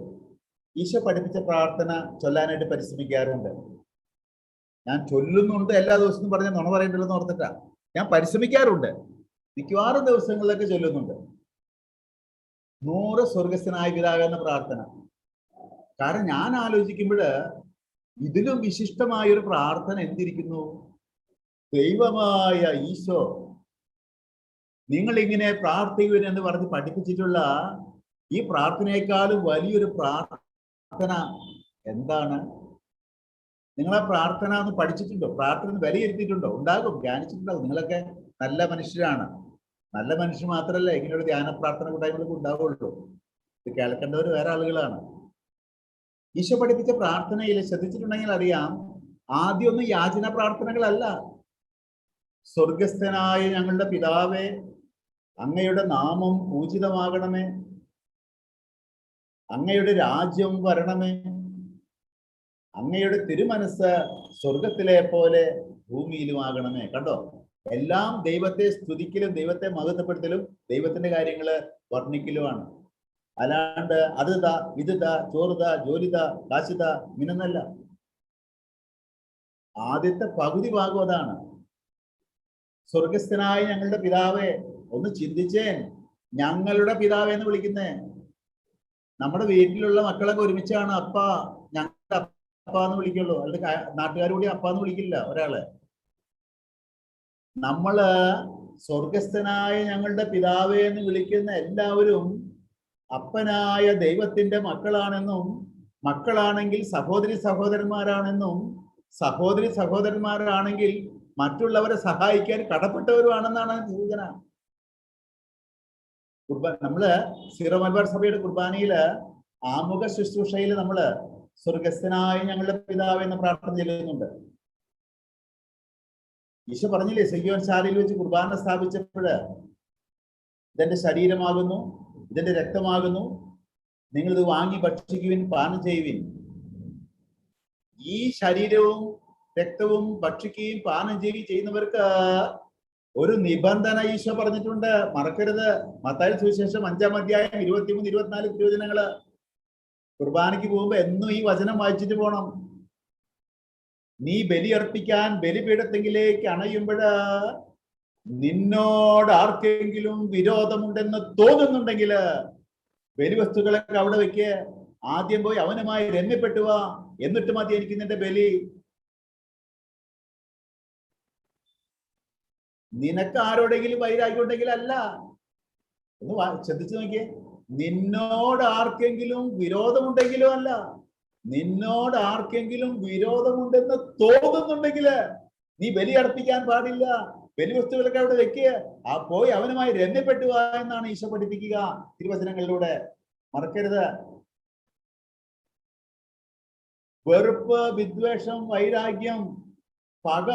ഈശോ പഠിപ്പിച്ച പ്രാർത്ഥന ചൊല്ലാനായിട്ട് പരിശ്രമിക്കാറുണ്ട്. ഞാൻ ചൊല്ലുന്നുണ്ട് എല്ലാ ദിവസവും പറഞ്ഞ നുണ പറയണ്ടല്ലെന്ന് ഓർത്തിട്ടാ. ഞാൻ പരിശ്രമിക്കാറുണ്ട്. മിക്കവാറും ദിവസങ്ങളിലൊക്കെ ചൊല്ലുന്നുണ്ട് 100 സ്വർഗസ്ഥനായ പിതാവേ എന്ന പ്രാർത്ഥന. കാരണം ഞാൻ ആലോചിക്കുമ്പോൾ ഇതിലും വിശിഷ്ടമായൊരു പ്രാർത്ഥന എന്തിരിക്കുന്നു? ദൈവമായ ഈശോ നിങ്ങൾ ഇങ്ങനെ പ്രാർത്ഥിക്കുവിൻ എന്ന് പറഞ്ഞ് പഠിപ്പിച്ചിട്ടുള്ള ഈ പ്രാർത്ഥനയെക്കാളും വലിയൊരു പ്രാർത്ഥന എന്താണ്? നിങ്ങളെ പ്രാർത്ഥന ഒന്ന് പഠിച്ചിട്ടുണ്ടോ? പ്രാർത്ഥന വിലയിരുത്തിയിട്ടുണ്ടോ? ഉണ്ടാകും, ധ്യാനിച്ചിട്ടുണ്ടാകും. നിങ്ങളൊക്കെ നല്ല മനുഷ്യരാണ്. നല്ല മനുഷ്യർ മാത്രമല്ല ഇങ്ങനെയൊരു ധ്യാന പ്രാർത്ഥന കൂട്ടായ്മകൾക്ക് ഉണ്ടാവുള്ളൂ. ഇത് കേൾക്കേണ്ടവർ വേറെ ആളുകളാണ്. ഈശോ പഠിപ്പിച്ച പ്രാർത്ഥനയിൽ ശ്രദ്ധിച്ചിട്ടുണ്ടെങ്കിൽ അറിയാം, ആദ്യമൊന്നും യാചന പ്രാർത്ഥനകളല്ല. സ്വർഗസ്ഥനായ ഞങ്ങളുടെ പിതാവേ, അങ്ങയുടെ നാമം പൂജിതമാകണമേ, അങ്ങയുടെ രാജ്യം വരണമേ, അങ്ങയുടെ തിരുമനസ് സ്വർഗത്തിലെ പോലെ ഭൂമിയിലുമാകണമേ. കണ്ടോ, എല്ലാം ദൈവത്തെ സ്തുതിക്കലും ദൈവത്തെ മഹത്വപ്പെടുത്തലും ദൈവത്തിന്റെ കാര്യങ്ങള് വർണ്ണിക്കലുമാണ്. അല്ലാണ്ട് അത് താ, ഇത് താ, ചോറ് താ, ജോലി താ, കാശ് താ, ഇങ്ങനൊന്നല്ല. ആദ്യത്തെ പകുതി ഭാഗം അതാണ്. സ്വർഗസ്ഥനായ ഞങ്ങളുടെ പിതാവേ, ഒന്ന് ചിന്തിച്ചേ, ഞങ്ങളുടെ പിതാവേ എന്ന് വിളിക്കുന്നേ. നമ്മുടെ വീട്ടിലുള്ള മക്കളൊക്കെ ഒരുമിച്ചാണ് അപ്പ, ഞങ്ങളുടെ അപ്പ എന്ന് വിളിക്കുള്ളൂ. അല്ലെങ്കിൽ നാട്ടുകാർ കൂടി അപ്പ എന്ന് വിളിക്കില്ല ഒരാള്. നമ്മള് സ്വർഗസ്ഥനായ ഞങ്ങളുടെ പിതാവേ എന്ന് വിളിക്കുന്ന എല്ലാവരും അപ്പനായ ദൈവത്തിന്റെ മക്കളാണെന്നും, മക്കളാണെങ്കിൽ സഹോദരി സഹോദരന്മാരാണെന്നും, സഹോദരി സഹോദരന്മാരാണെങ്കിൽ മറ്റുള്ളവരെ സഹായിക്കാൻ കടപ്പെട്ടവരുമാണെന്നാണ് സൂചന. നമ്മള് സീറോ മലബാർ സഭയുടെ കുർബാനയില് ആമുഖ ശുശ്രൂഷയിൽ നമ്മള് സ്വർഗസ്ഥനായ ഞങ്ങളുടെ പിതാവ് എന്ന പ്രാർത്ഥന ചൊല്ലുന്നുണ്ട്. ഈശോ പറഞ്ഞില്ലേ, സിയോൻ ശാലയിൽ വെച്ച് കുർബാന സ്ഥാപിച്ചപ്പോഴ് ഇതെന്റെ ശരീരമാകുന്നു, ഇതിന്റെ രക്തമാകുന്നു, നിങ്ങൾ ഇത് വാങ്ങി ഭക്ഷിക്കുവിൻ, പാനം ചെയ്യുവിൻ. ഈ ശരീരവും രക്തവും ഭക്ഷിക്കുകയും പാനം ചെയ്യുന്നവർക്ക് ഒരു നിബന്ധന ഈശോ പറഞ്ഞിട്ടുണ്ട്, മറക്കരുത്. മത്തായി സുവിശേഷം 5-ാം അധ്യായം 23-24 തിരുവചനങ്ങള്. കുർബാനയ്ക്ക് പോകുമ്പോ എന്നും ഈ വചനം വായിച്ചിട്ട് പോണം. നീ ബലിയർപ്പിക്കാൻ ബലിപീഠത്തെങ്കിലേക്ക് അണയുമ്പോഴ് നിന്നോട് ആർക്കെങ്കിലും വിരോധമുണ്ടെന്ന് തോന്നുന്നുണ്ടെങ്കിൽ ബലിവസ്തുക്കളൊക്കെ അവിടെ വെക്ക്. ആദ്യം പോയി അവനുമായി രമ്യപ്പെട്ടുക, എന്നിട്ട് മതി എനിക്ക് നിന്റെ ബലി. നിനക്ക് ആരോടെങ്കിലും വൈരാഗ്യം ഉണ്ടെങ്കിൽ അല്ല. ഒന്ന് ശ്രദ്ധിച്ചു നോക്കിയേ. നിന്നോട് ആർക്കെങ്കിലും വിരോധമുണ്ടെങ്കിലും അല്ല. നിന്നോട് ആർക്കെങ്കിലും വിരോധമുണ്ടെന്ന് തോന്നുന്നുണ്ടെങ്കിൽ നീ ബലി അർപ്പിക്കാൻ പാടില്ല. ബലിവസ്തുക്കളൊക്കെ അവിടെ വെക്കുക, ആ പോയി അവനുമായി രമ്യപ്പെട്ടുക എന്നാണ് ഈശോ പഠിപ്പിക്കുക തിരുവചനങ്ങളിലൂടെ. മറക്കരുത്. വെറുപ്പ്, വിദ്വേഷം, വൈരാഗ്യം, പക,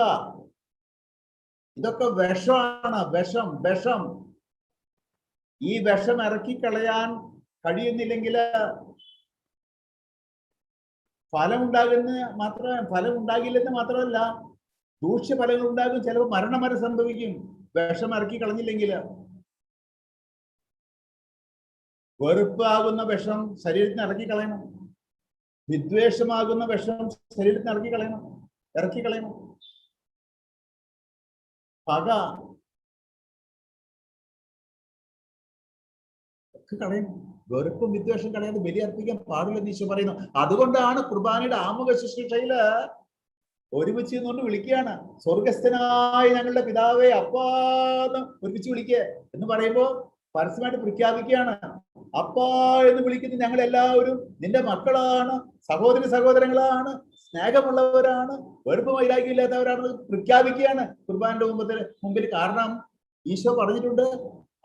ഇതൊക്കെ വിഷമാണ്. വിഷം. ഈ വിഷം ഇറക്കിക്കളയാൻ കഴിയുന്നില്ലെങ്കിൽ ഫലം ഉണ്ടാകില്ലെന്ന് മാത്രമല്ല, ദൂഷ്യഫലങ്ങൾ ഉണ്ടാകും. ചിലപ്പോൾ മരണം വരെ സംഭവിക്കും വിഷം ഇറക്കി കളഞ്ഞില്ലെങ്കിൽ. വെറുപ്പാകുന്ന വിഷം ശരീരത്തിന് ഇറക്കി കളയണം. വിദ്വേഷമാകുന്ന വിഷം ശരീരത്തിന് ഇറക്കി കളയണം. പക ഒക്കെ കളയണം. വെറുപ്പും വിദ്വേഷം കളയാതെ ബലി അർപ്പിക്കാൻ പാടില്ലെന്ന് ഈശോ പറയുന്നു. അതുകൊണ്ടാണ് കുർബാനയുടെ ആമുഖ ശുശ്രൂഷയില് ഒരുമിച്ച് നിന്നുകൊണ്ട് വിളിക്കുകയാണ്, സ്വർഗസ്ഥനായ ഞങ്ങളുടെ പിതാവേ അപ്പാന്ന് ഒരുമിച്ച് വിളിക്കുക എന്ന് പറയുമ്പോൾ പരസ്യമായിട്ട് പ്രഖ്യാപിക്കുകയാണ്. അപ്പാ എന്ന് വിളിക്കുന്ന ഞങ്ങൾ എല്ലാവരും നിന്റെ മക്കളാണ്, സഹോദരങ്ങളാണ്, സ്നേഹമുള്ളവരാണ്, വെറുപ്പ് വൈരാഗ്യമില്ലാത്തവരാണെന്ന് പ്രഖ്യാപിക്കുകയാണ് കുർബാനയുടെ മുമ്പിൽ. കാരണം ഈശോ പറഞ്ഞിട്ടുണ്ട്,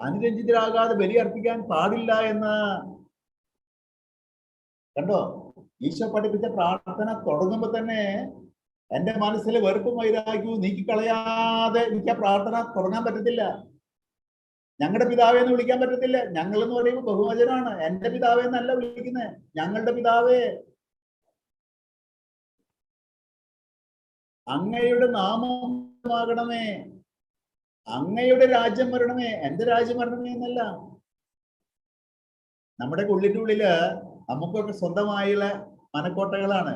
അനുരഞ്ജിതരാകാതെ ബലി അർപ്പിക്കാൻ പാടില്ല എന്ന്. കണ്ടോ? ഈശോ പഠിപ്പിച്ച പ്രാർത്ഥന തുടങ്ങുമ്പോ തന്നെ എന്റെ മനസ്സിലെ വെറുപ്പും വൈരാഗ്യവും നീക്കിക്കളയാതെ എനിക്ക് ആ പ്രാർത്ഥന തുടങ്ങാൻ പറ്റത്തില്ല. ഞങ്ങളുടെ പിതാവേ എന്ന് വിളിക്കാൻ പറ്റത്തില്ല. ഞങ്ങൾ എന്ന് പറയുമ്പോൾ ബഹുവചനമാണ്. എന്റെ പിതാവേ എന്നല്ല വിളിക്കുന്നത്, ഞങ്ങളുടെ പിതാവേ. അങ്ങയുടെ നാമമാകണമേ, അങ്ങയുടെ രാജ്യം വരണമേ, എന്റെ രാജ്യം വരണമേ എന്നല്ല. നമ്മുടെ ഉള്ളിന്റെ ഉള്ളില് നമുക്കൊക്കെ സ്വന്തമായുള്ള മനക്കോട്ടകളാണ്.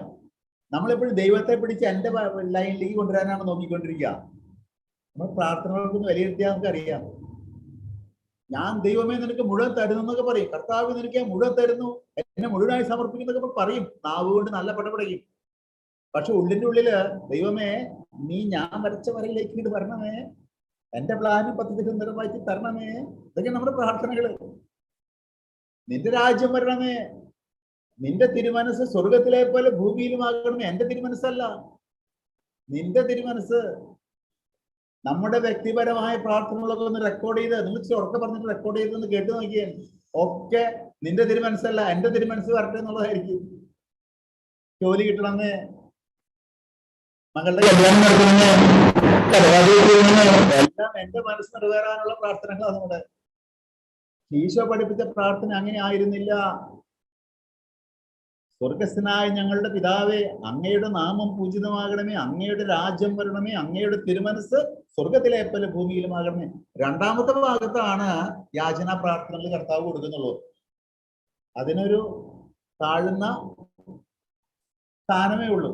നമ്മളെപ്പോഴും ദൈവത്തെ പിടിച്ച് എന്റെ ലൈനിലേക്ക് കൊണ്ടുവരാനാണ് നോക്കിക്കൊണ്ടിരിക്കുക. നമ്മൾ പ്രാർത്ഥനകൾക്കൊന്ന് വിലയിരുത്തിയാൽ നമുക്ക് അറിയാം. ഞാൻ ദൈവമേ നിനക്ക് മുഴുവൻ തരുന്നു എന്നൊക്കെ പറയും. കർത്താവ് നിനക്ക് ഞാൻ മുഴുവൻ തരുന്നു, എന്നെ മുഴുവനായി സമർപ്പിക്കുന്നൊക്കെ പറയും. നാവ് കൊണ്ട് നല്ല പടപടയും. പക്ഷെ ഉള്ളിന്റെ ഉള്ളില് ദൈവമേ നീ ഞാൻ വരച്ച വരയിലേക്ക് ഇങ്ങോട്ട് വരണമേ, എന്റെ പ്ലാനും പദ്ധതികളും നിറവേറ്റി തരണമേ. ഇതൊക്കെ നമ്മുടെ പ്രാർത്ഥനകള്. നിന്റെ രാജ്യം വരണമേ, നിന്റെ തിരുമനസ് സ്വർഗത്തിലെ പോലെ ഭൂമിയിലുമാകണമേ. എന്റെ തിരുമനസ്സല്ല, നിന്റെ തിരുമനസ്. നമ്മുടെ വ്യക്തിപരമായ പ്രാർത്ഥനകളൊക്കെ ഒന്ന് റെക്കോർഡ് ചെയ്ത്, നിങ്ങൾ ഉറക്കെ പറഞ്ഞിട്ട് റെക്കോർഡ് ചെയ്തൊന്ന് കേട്ട് നോക്കിയേ. ഒക്കെ നിന്റെ തിരുമനസ്സല്ല, എന്റെ തിരുമനസ് വരട്ടെ എന്നുള്ളതായിരിക്കും. ജോലി കിട്ടണമെന്ന്, മകളുടെ കല്യാണം നടക്കണമെന്ന്, എല്ലാം എന്റെ മനസ്സ് നിറവേറാനുള്ള പ്രാർത്ഥനകളാണ് നമ്മുടെ. ഈശോ പഠിപ്പിച്ച പ്രാർത്ഥന അങ്ങനെ ആയിരുന്നില്ല. സ്വർഗസ്ഥനായ ഞങ്ങളുടെ പിതാവേ, അങ്ങയുടെ നാമം പൂജിതമാകണമേ, അങ്ങയുടെ രാജ്യം വരണമേ, അങ്ങയുടെ തിരുമനസ് സ്വർഗത്തിലെ പോലെ ഭൂമിയിലുമാകണമേ. രണ്ടാമത്തെ ഭാഗത്താണ് യാചനാ പ്രാർത്ഥനകൾ കർത്താവ് കൊടുക്കുന്നുള്ളൂ. അതിനൊരു താഴ്ന്ന സ്ഥാനമേ ഉള്ളൂ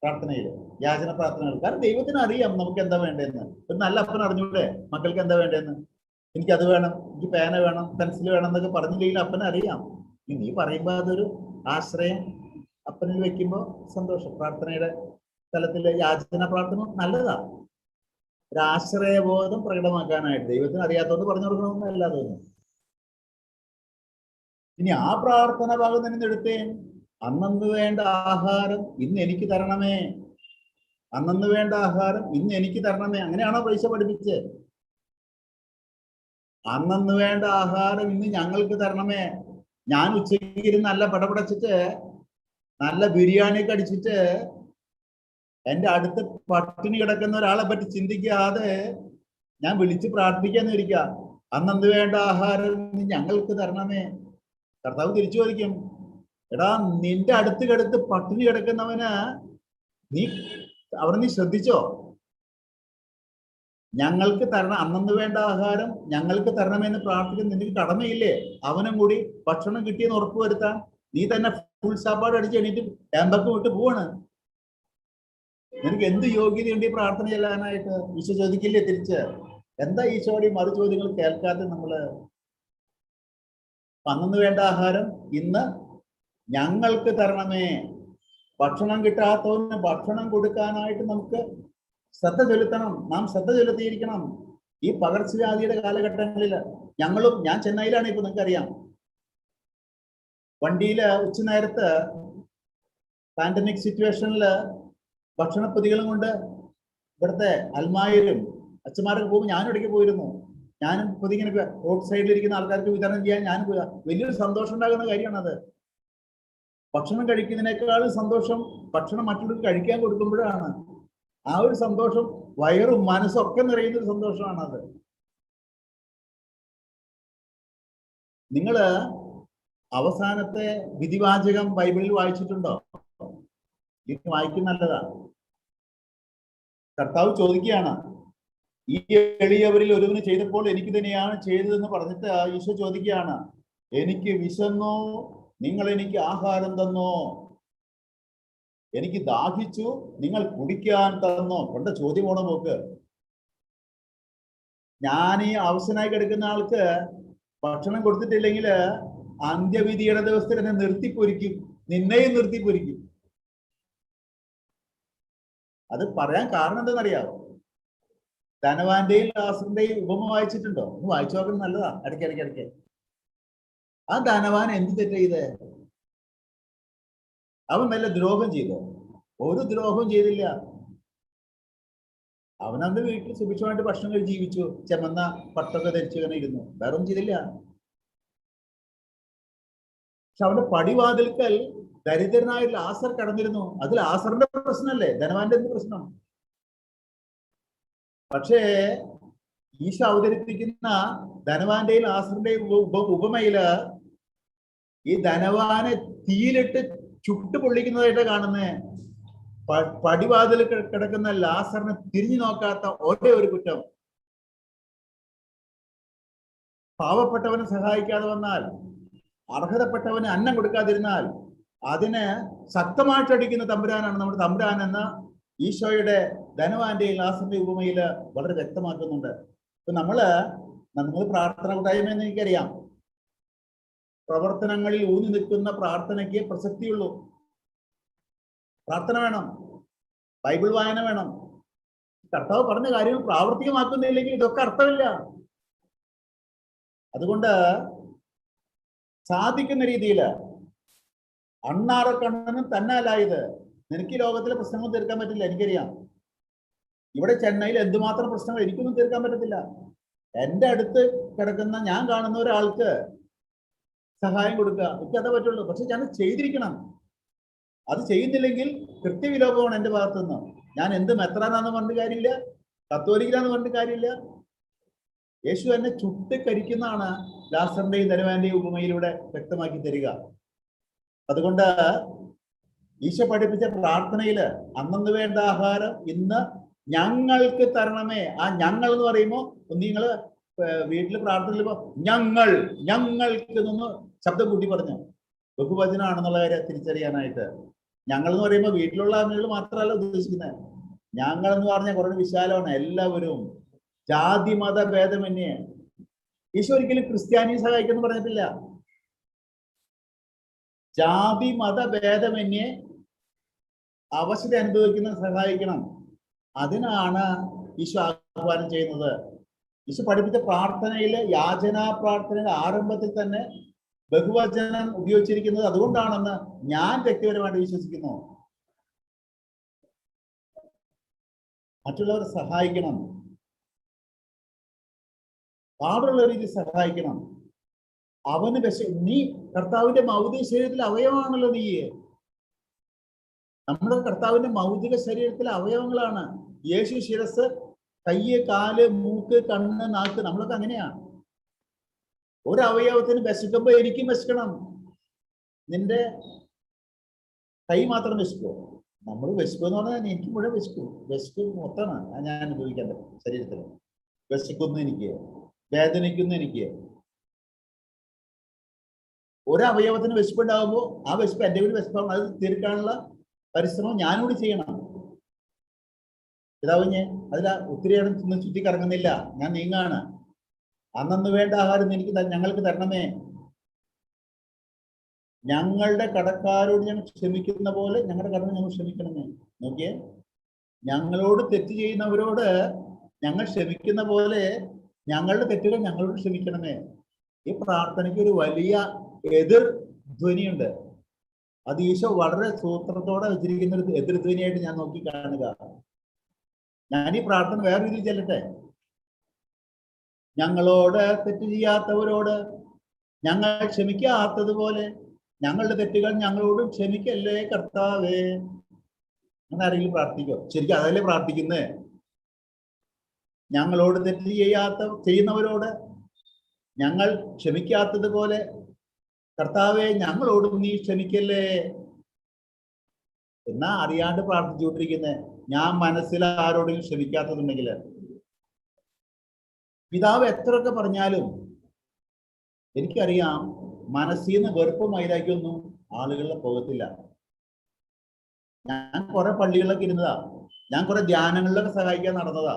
പ്രാർത്ഥനയിൽ, യാചന പ്രാർത്ഥനകൾ. കാരണം ദൈവത്തിന് അറിയാം നമുക്ക് എന്താ വേണ്ടതെന്ന്. ഒരു നല്ല അപ്പൻ അറിഞ്ഞൂടെ മക്കൾക്ക് എന്താ വേണ്ടതെന്ന്? എനിക്കത് വേണം, എനിക്ക് പേന വേണം, പെൻസിൽ വേണം എന്നൊക്കെ പറഞ്ഞില്ലെങ്കിൽ അപ്പനെ അറിയാം. നീ പറയുമ്പോൾ അതൊരു ആശ്രയം അപ്പനിൽ വെക്കുമ്പോൾ സന്തോഷം. പ്രാർത്ഥനയുടെ തലത്തില് യാചന പ്രാർത്ഥന നല്ലതാ, ഒരു ആശ്രയബോധം പ്രകടമാക്കാനായിട്ട്. ദൈവത്തിന് അറിയാത്തതുകൊണ്ട് പറഞ്ഞു കൊടുക്കണമെന്നല്ല തോന്നുന്നു. ഇനി ആ പ്രാർത്ഥന ഭാഗം തന്നെ എടുത്തേ. അന്നന്ന് വേണ്ട ആഹാരം ഇന്ന് എനിക്ക് തരണമേ, അന്നന്ന് വേണ്ട ആഹാരം ഇന്ന് എനിക്ക് തരണമേ. അങ്ങനെയാണോ പൈസ പഠിപ്പിച്ച്? അന്നന്ന് വേണ്ട ആഹാരം ഇന്ന് ഞങ്ങൾക്ക് തരണമേ. ഞാൻ ഉച്ചയ്ക്ക് ഇരുന്ന് നല്ല പടപടച്ചിട്ട് നല്ല ബിരിയാണി കടിച്ചിട്ട് എന്റെ അടുത്ത് പട്ടിണി കിടക്കുന്ന ഒരാളെ പറ്റി ചിന്തിക്കാതെ ഞാൻ വിളിച്ച് പ്രാർത്ഥിക്കാന്ന് ഇരിക്കുക. അന്നന്ന് വേണ്ട ആഹാരം ഇന്ന് ഞങ്ങൾക്ക് തരണമേ. കർത്താവ് തിരിച്ചു ചോദിക്കും, എടാ നിന്റെ അടുത്ത് കിടത്ത് പട്ടിണി കിടക്കുന്നവന് നീ ശ്രദ്ധിച്ചോ? ഞങ്ങൾക്ക് തരണം, അന്നന്ന് വേണ്ട ആഹാരം ഞങ്ങൾക്ക് തരണമെന്ന് പ്രാർത്ഥിക്കുന്ന നിനക്ക് കടമയില്ലേ? അവനും കൂടി ഭക്ഷണം കിട്ടിയെന്ന് ഉറപ്പുവരുത്താൻ. നീ തന്നെ ഫുൾ സാപ്പാട് അടിച്ച് എണീറ്റ് ക്യാമ്പൊക്കെ വിട്ട് പോവാണ്. നിനക്ക് എന്ത് യോഗ്യതയുണ്ട് ഈ പ്രാർത്ഥന ചെല്ലാനായിട്ട്? ഈശോ ചോദിക്കില്ലേ തിരിച്ച്? എന്താ ഈശോയുടെ മറു ചോദ്യങ്ങൾ കേൾക്കാതെ നമ്മള്? അന്നന്ന് വേണ്ട ആഹാരം ഇന്ന് ഞങ്ങൾക്ക് തരണമേ. ഭക്ഷണം കിട്ടാത്തവന് ഭക്ഷണം കൊടുക്കാനായിട്ട് നമുക്ക് ശ്രദ്ധ ചെലുത്തണം, നാം ശ്രദ്ധ ചെലുത്തിയിരിക്കണം ഈ പകർച്ചവ്യാധിയുടെ കാലഘട്ടങ്ങളിൽ. ഞാൻ ചെന്നൈയിലാണ് ഇപ്പൊ, നിങ്ങൾക്കറിയാം. വണ്ടിയില് ഉച്ചനേരത്ത് പാൻഡമിക് സിറ്റുവേഷനില് ഭക്ഷണപ്പൊതികളും കൊണ്ട് ഇവിടുത്തെ അൽമായരും അച്ഛന്മാരൊക്കെ പോകുമ്പോൾ ഞാനും ഇടയ്ക്ക് പോയിരുന്നു. ഞാനും പൊതിങ്ങനെ റോഡ് സൈഡിൽ ഇരിക്കുന്ന ആൾക്കാർക്ക് വിതരണം ചെയ്യാൻ ഞാനും പോയി. വലിയൊരു സന്തോഷം ഉണ്ടാകുന്ന കാര്യമാണത്. ഭക്ഷണം കഴിക്കുന്നതിനേക്കാളും സന്തോഷം ഭക്ഷണം മറ്റുള്ളവർക്ക് കഴിക്കാൻ കൊടുക്കുമ്പോഴാണ്. ആ ഒരു സന്തോഷം വയറും മനസ്സും ഒക്കെ നിറയുന്ന ഒരു സന്തോഷമാണത്. നിങ്ങള് അവസാനത്തെ വിധിവാചകം ബൈബിളിൽ വായിച്ചിട്ടുണ്ടോ? ഇത് വായിക്കുന്ന നല്ലതാ. കർത്താവ് ചോദിക്കുകയാണ്, ഈ എളിയവരിൽ ഒരുവന് ചെയ്തപ്പോൾ എനിക്ക് തന്നെയാണ് ചെയ്തതെന്ന് പറഞ്ഞിട്ട് ഈശോ ചോദിക്കുകയാണ്, എനിക്ക് വിശന്നോ, നിങ്ങൾ എനിക്ക് ആഹാരം തന്നോ? എനിക്ക് ദാഹിച്ചു, നിങ്ങൾ കുടിക്കാൻ തന്നോ? കൊണ്ട ചോദ്യമാണോ നോക്ക്. ഞാൻ ഈ അവശനായി കിടക്കുന്ന ആൾക്ക് ഭക്ഷണം കൊടുത്തിട്ടില്ലെങ്കിൽ അന്ത്യവിധിയുടെ ദിവസത്തിൽ എന്നെ നിർത്തിപ്പൊരിക്കും, നിന്നെയും നിർത്തിപ്പൊരിക്കും. അത് പറയാൻ കാരണം എന്താണെന്നറിയാമോ? ധനവാന്റെയും ലാസറിന്റെയും ഉപമ വായിച്ചിട്ടുണ്ടോ? ഒന്ന് വായിച്ചു നോക്കുന്നത് നല്ലതാ. ഇടയ്ക്ക് ആ ധനവാൻ എന്ത് തെറ്റ് ചെയ്തേ? അവൻ വല്ല ദ്രോഹം ചെയ്തോ? ഒരു ദ്രോഹവും ചെയ്തില്ല. അവനവന്റെ വീട്ടിൽ സുഭിക്ഷമായിട്ട് ഭക്ഷണം കഴിച്ച് ജീവിച്ചു, ചെമന്ന പട്ടൊക്കെ ധരിച്ചു തന്നെ ഇരുന്നു, വേറെ ഒന്നും ചെയ്തില്ല. പക്ഷെ അവന്റെ പടിവാതിൽക്കൽ ദരിദ്രനായ ലാസർ കടന്നിരുന്നു. അത് ലാസറിന്റെ പ്രശ്നമല്ലേ, ധനവാന്റെ എന്ത് പ്രശ്നം? പക്ഷേ ഈശോ അവതരിപ്പിക്കുന്ന ധനവാന്റെയും ലാസറിന്റെയും ഉപമയില് ഈ ധനവാനെ തീയിലിട്ട് ചുട്ടു പൊള്ളിക്കുന്നതായിട്ട് കാണുന്നേ. പടിവാതിൽ കിടക്കുന്ന ലാസറിനെ തിരിഞ്ഞു നോക്കാത്ത ഒരേ ഒരു കുറ്റം. പാവപ്പെട്ടവനെ സഹായിക്കാതെ വന്നാൽ, അർഹതപ്പെട്ടവന് അന്നം കൊടുക്കാതിരുന്നാൽ അതിന് ശക്തമായിട്ടടിക്കുന്ന തമ്പുരാനാണ് നമ്മുടെ തമ്പുരാൻ എന്ന ഈശോയുടെ ധനവാന്റെയും ലാസറിന്റെ ഉപമയില് വളരെ വ്യക്തമാക്കുന്നുണ്ട്. ഇപ്പൊ നമ്മൾ പ്രാർത്ഥന കൂട്ടായ്മയെന്ന് എനിക്കറിയാം. പ്രവർത്തനങ്ങളിൽ ഊന്നി നിൽക്കുന്ന പ്രാർത്ഥനയ്ക്ക് പ്രസക്തിയുള്ളൂ. പ്രാർത്ഥന വേണം, ബൈബിൾ വായന വേണം. കർത്താവ് പറഞ്ഞ കാര്യങ്ങൾ പ്രാവർത്തികമാക്കുന്നില്ലെങ്കിൽ ഇതൊക്കെ അർത്ഥമില്ല. അതുകൊണ്ട് സാധിക്കുന്ന രീതിയിൽ അണ്ണാറക്കണ്ണനും തന്നാലായത്. നിനക്ക് ഈ ലോകത്തിലെ പ്രശ്നങ്ങൾ തീർക്കാൻ പറ്റില്ല, എനിക്കറിയാം. ഇവിടെ ചെന്നൈയിൽ എന്തുമാത്രം പ്രശ്നങ്ങൾ എനിക്കൊന്നും തീർക്കാൻ പറ്റത്തില്ല. എൻ്റെ അടുത്ത് കിടക്കുന്ന ഞാൻ കാണുന്ന ഒരാൾക്ക് സഹായം കൊടുക്കുക, എനിക്കതേ പറ്റുള്ളൂ. പക്ഷെ ഞാൻ ചെയ്തിരിക്കണം. അത് ചെയ്യുന്നില്ലെങ്കിൽ കൃത്യവിലോപമാണ് എൻ്റെ ഭാഗത്തുനിന്ന്. ഞാൻ എന്ത് മെത്രാനാന്ന് പറഞ്ഞിട്ട് കാര്യമില്ല, കത്തോലിക്കലാന്ന് പറഞ്ഞിട്ട് കാര്യമില്ല. യേശു എന്നെ ചുട്ടിക്കരിക്കുന്നതാണ് ലാസറിന്റെയും ധനവാന്റെയും ഉപമയിലൂടെ വ്യക്തമാക്കി തരിക. അതുകൊണ്ട് ഈശോ പഠിപ്പിച്ച പ്രാർത്ഥനയില് അന്നു വേണ്ട ആഹാരം ഇന്ന് ഞങ്ങൾക്ക് തരണമേ. ആ ഞങ്ങൾ എന്ന് പറയുമ്പോൾ നിങ്ങള് വീട്ടിൽ പ്രാർത്ഥനയിൽ ഞങ്ങൾക്ക് നിന്ന് ശബ്ദം കൂട്ടി പറഞ്ഞു, ബഹുവചനമാണെന്നുള്ള കാര്യം തിരിച്ചറിയാനായിട്ട്. ഞങ്ങൾ എന്ന് പറയുമ്പോൾ വീട്ടിലുള്ള ആളുകൾ മാത്രമല്ല ഉദ്ദേശിക്കുന്നത്. ഞങ്ങൾ എന്ന് പറഞ്ഞാൽ കുറേ വിശാലമാണ്. എല്ലാവരും, ജാതി മത ഭേദമന്യേ. ഈശോ ഒരിക്കലും ക്രിസ്ത്യാനിയെ സഹായിക്കുമെന്ന് പറഞ്ഞിട്ടില്ല. ജാതി മത ഭേദമന്യേ അവശത അനുഭവിക്കുന്ന സഹായിക്കണം. അതിനാണ് ഈശോ ആഹ്വാനം ചെയ്യുന്നത്. ഈശോ പഠിപ്പിച്ച പ്രാർത്ഥനയില്, യാചനാ പ്രാർത്ഥനയുടെ ആരംഭത്തിൽ തന്നെ ബഹുവചനം ഉപയോഗിച്ചിരിക്കുന്നത് അതുകൊണ്ടാണെന്ന് ഞാൻ വ്യക്തിപരമായിട്ട് വിശ്വസിക്കുന്നു. മറ്റുള്ളവരെ സഹായിക്കണം, പാടുള്ള രീതിയിൽ സഹായിക്കണം. അവന് നീ കർത്താവിന്റെ ഭൗതിക ശരീരത്തിലെ അവയവമാണല്ലോ നീ. നമ്മുടെ കർത്താവിന്റെ ഭൗതിക ശരീരത്തിലെ അവയവങ്ങളാണ്. യേശു ശിരസ്, കയ്യ്, കാല്, മൂക്ക്, കണ്ണ്, നാക്ക്, നമ്മളൊക്കെ അങ്ങനെയാണ്. ഒരു അവയവത്തിന് വിശക്കുമ്പോ എനിക്കും വിശക്കണം. നിന്റെ കൈ മാത്രം വിശക്കുമോ? നമ്മൾ വിശക്കുമെന്ന് പറഞ്ഞാൽ എനിക്ക് മുഴുവൻ വിശക്കും മൊത്തമാണ് ഞാൻ അനുഭവിക്കേണ്ടത്. ശരീരത്തിൽ വിശക്കുന്നു, എനിക്ക് വേദനിക്കുന്നു. എനിക്ക് ഒരവയവത്തിന് വിശപ്പുണ്ടാകുമ്പോൾ ആ വിശപ്പ് എൻ്റെ വീട് വിശപ്പാണ്. അത് തീർക്കാനുള്ള പരിശ്രമം ഞാനൂടി ചെയ്യണം. പിതാവ് ഞാൻ ഒത്തിരിയാണ് ചുറ്റി കറങ്ങുന്നില്ല, ഞാൻ നീങ്ങാണ്. അന്നു വേണ്ട ആഹാരം ഞങ്ങൾക്ക് തരണമേ. ഞങ്ങളുടെ കടക്കാരോട് ഞങ്ങൾ ക്ഷമിക്കുന്ന പോലെ ഞങ്ങളുടെ കടന്ന് ഞങ്ങൾ ക്ഷമിക്കണമേ. നോക്കിയേ, ഞങ്ങളോട് തെറ്റ് ചെയ്യുന്നവരോട് ഞങ്ങൾ ക്ഷമിക്കുന്ന പോലെ ഞങ്ങളുടെ തെറ്റുകൾ ഞങ്ങളോട് ക്ഷമിക്കണമേ. ഈ പ്രാർത്ഥനയ്ക്ക് ഒരു വലിയ എതിർ ധ്വനിയുണ്ട്. അത് ഈശോ വളരെ സൂത്രത്തോടെ വെച്ചിരിക്കുന്ന ഒരു എതിർധ്വനിയായിട്ട് ഞാൻ നോക്കി കാണുക. ഞാൻ ഈ പ്രാർത്ഥന വേറെ രീതിയിൽ ചെല്ലട്ടെ. ഞങ്ങളോട് തെറ്റ് ചെയ്യാത്തവരോട് ഞങ്ങൾ ക്ഷമിക്കാത്തതുപോലെ ഞങ്ങളുടെ തെറ്റുകൾ ഞങ്ങളോടും ക്ഷമിക്കല്ലേ കർത്താവേ. അങ്ങനെ ആരെങ്കിലും പ്രാർത്ഥിക്കോ? ശരിക്കും അതല്ലേ പ്രാർത്ഥിക്കുന്നേ. ഞങ്ങളോട് തെറ്റ് ചെയ്യുന്നവരോട് ഞങ്ങൾ ക്ഷമിക്കാത്തതുപോലെ കർത്താവെ ഞങ്ങളോടും നീ ക്ഷമിക്കല്ലേ എന്നാ അറിയാണ്ട് പ്രാർത്ഥിച്ചുകൊണ്ടിരിക്കുന്നത്. ഞാൻ മനസ്സിൽ ആരോടും ക്ഷമിക്കാത്തതുണ്ടെങ്കിൽ പിതാവ് എത്രയൊക്കെ പറഞ്ഞാലും എനിക്കറിയാം മനസ്സിൽ നിന്ന് വെറുപ്പും വൈരാഗ്യമൊന്നും ആളുകളിൽ പോകത്തില്ല. ഞാൻ കുറെ പള്ളികളിലൊക്കെ ഇരുന്നതാ, ഞാൻ കുറെ ധ്യാനങ്ങളിലൊക്കെ സഹായിക്കാൻ നടന്നതാ,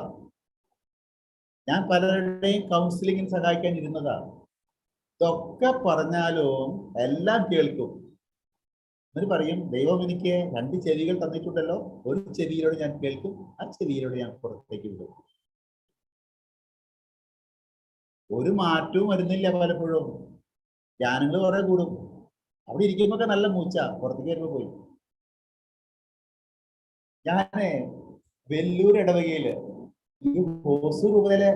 ഞാൻ പലരുടെയും കൗൺസിലിങ്ങിന് സഹായിക്കാൻ ഇരുന്നതാ. ഇതൊക്കെ പറഞ്ഞാലും എല്ലാം കേൾക്കും. എന്നിട്ട് പറയും, ദൈവം എനിക്ക് 2 ചെവികൾ തന്നിട്ടുണ്ടല്ലോ, ഒരു ചെവിയിലൂടെ ഞാൻ കേൾക്കും, ആ ചെവിയിലൂടെ ഞാൻ പുറത്തേക്ക് വിടും. ഒരു മാറ്റവും വരുന്നില്ല. പലപ്പോഴും ധ്യാനങ്ങൾ കുറെ കൂടും, അവിടെ ഇരിക്കുമ്പോ നല്ല മൂച്ച, പുറത്തേക്ക് വരുമ്പോ പോയി. ഞാന് വെല്ലൂർ ഇടവകയില് ഈ ഹോസൂർ രൂപതയിലെ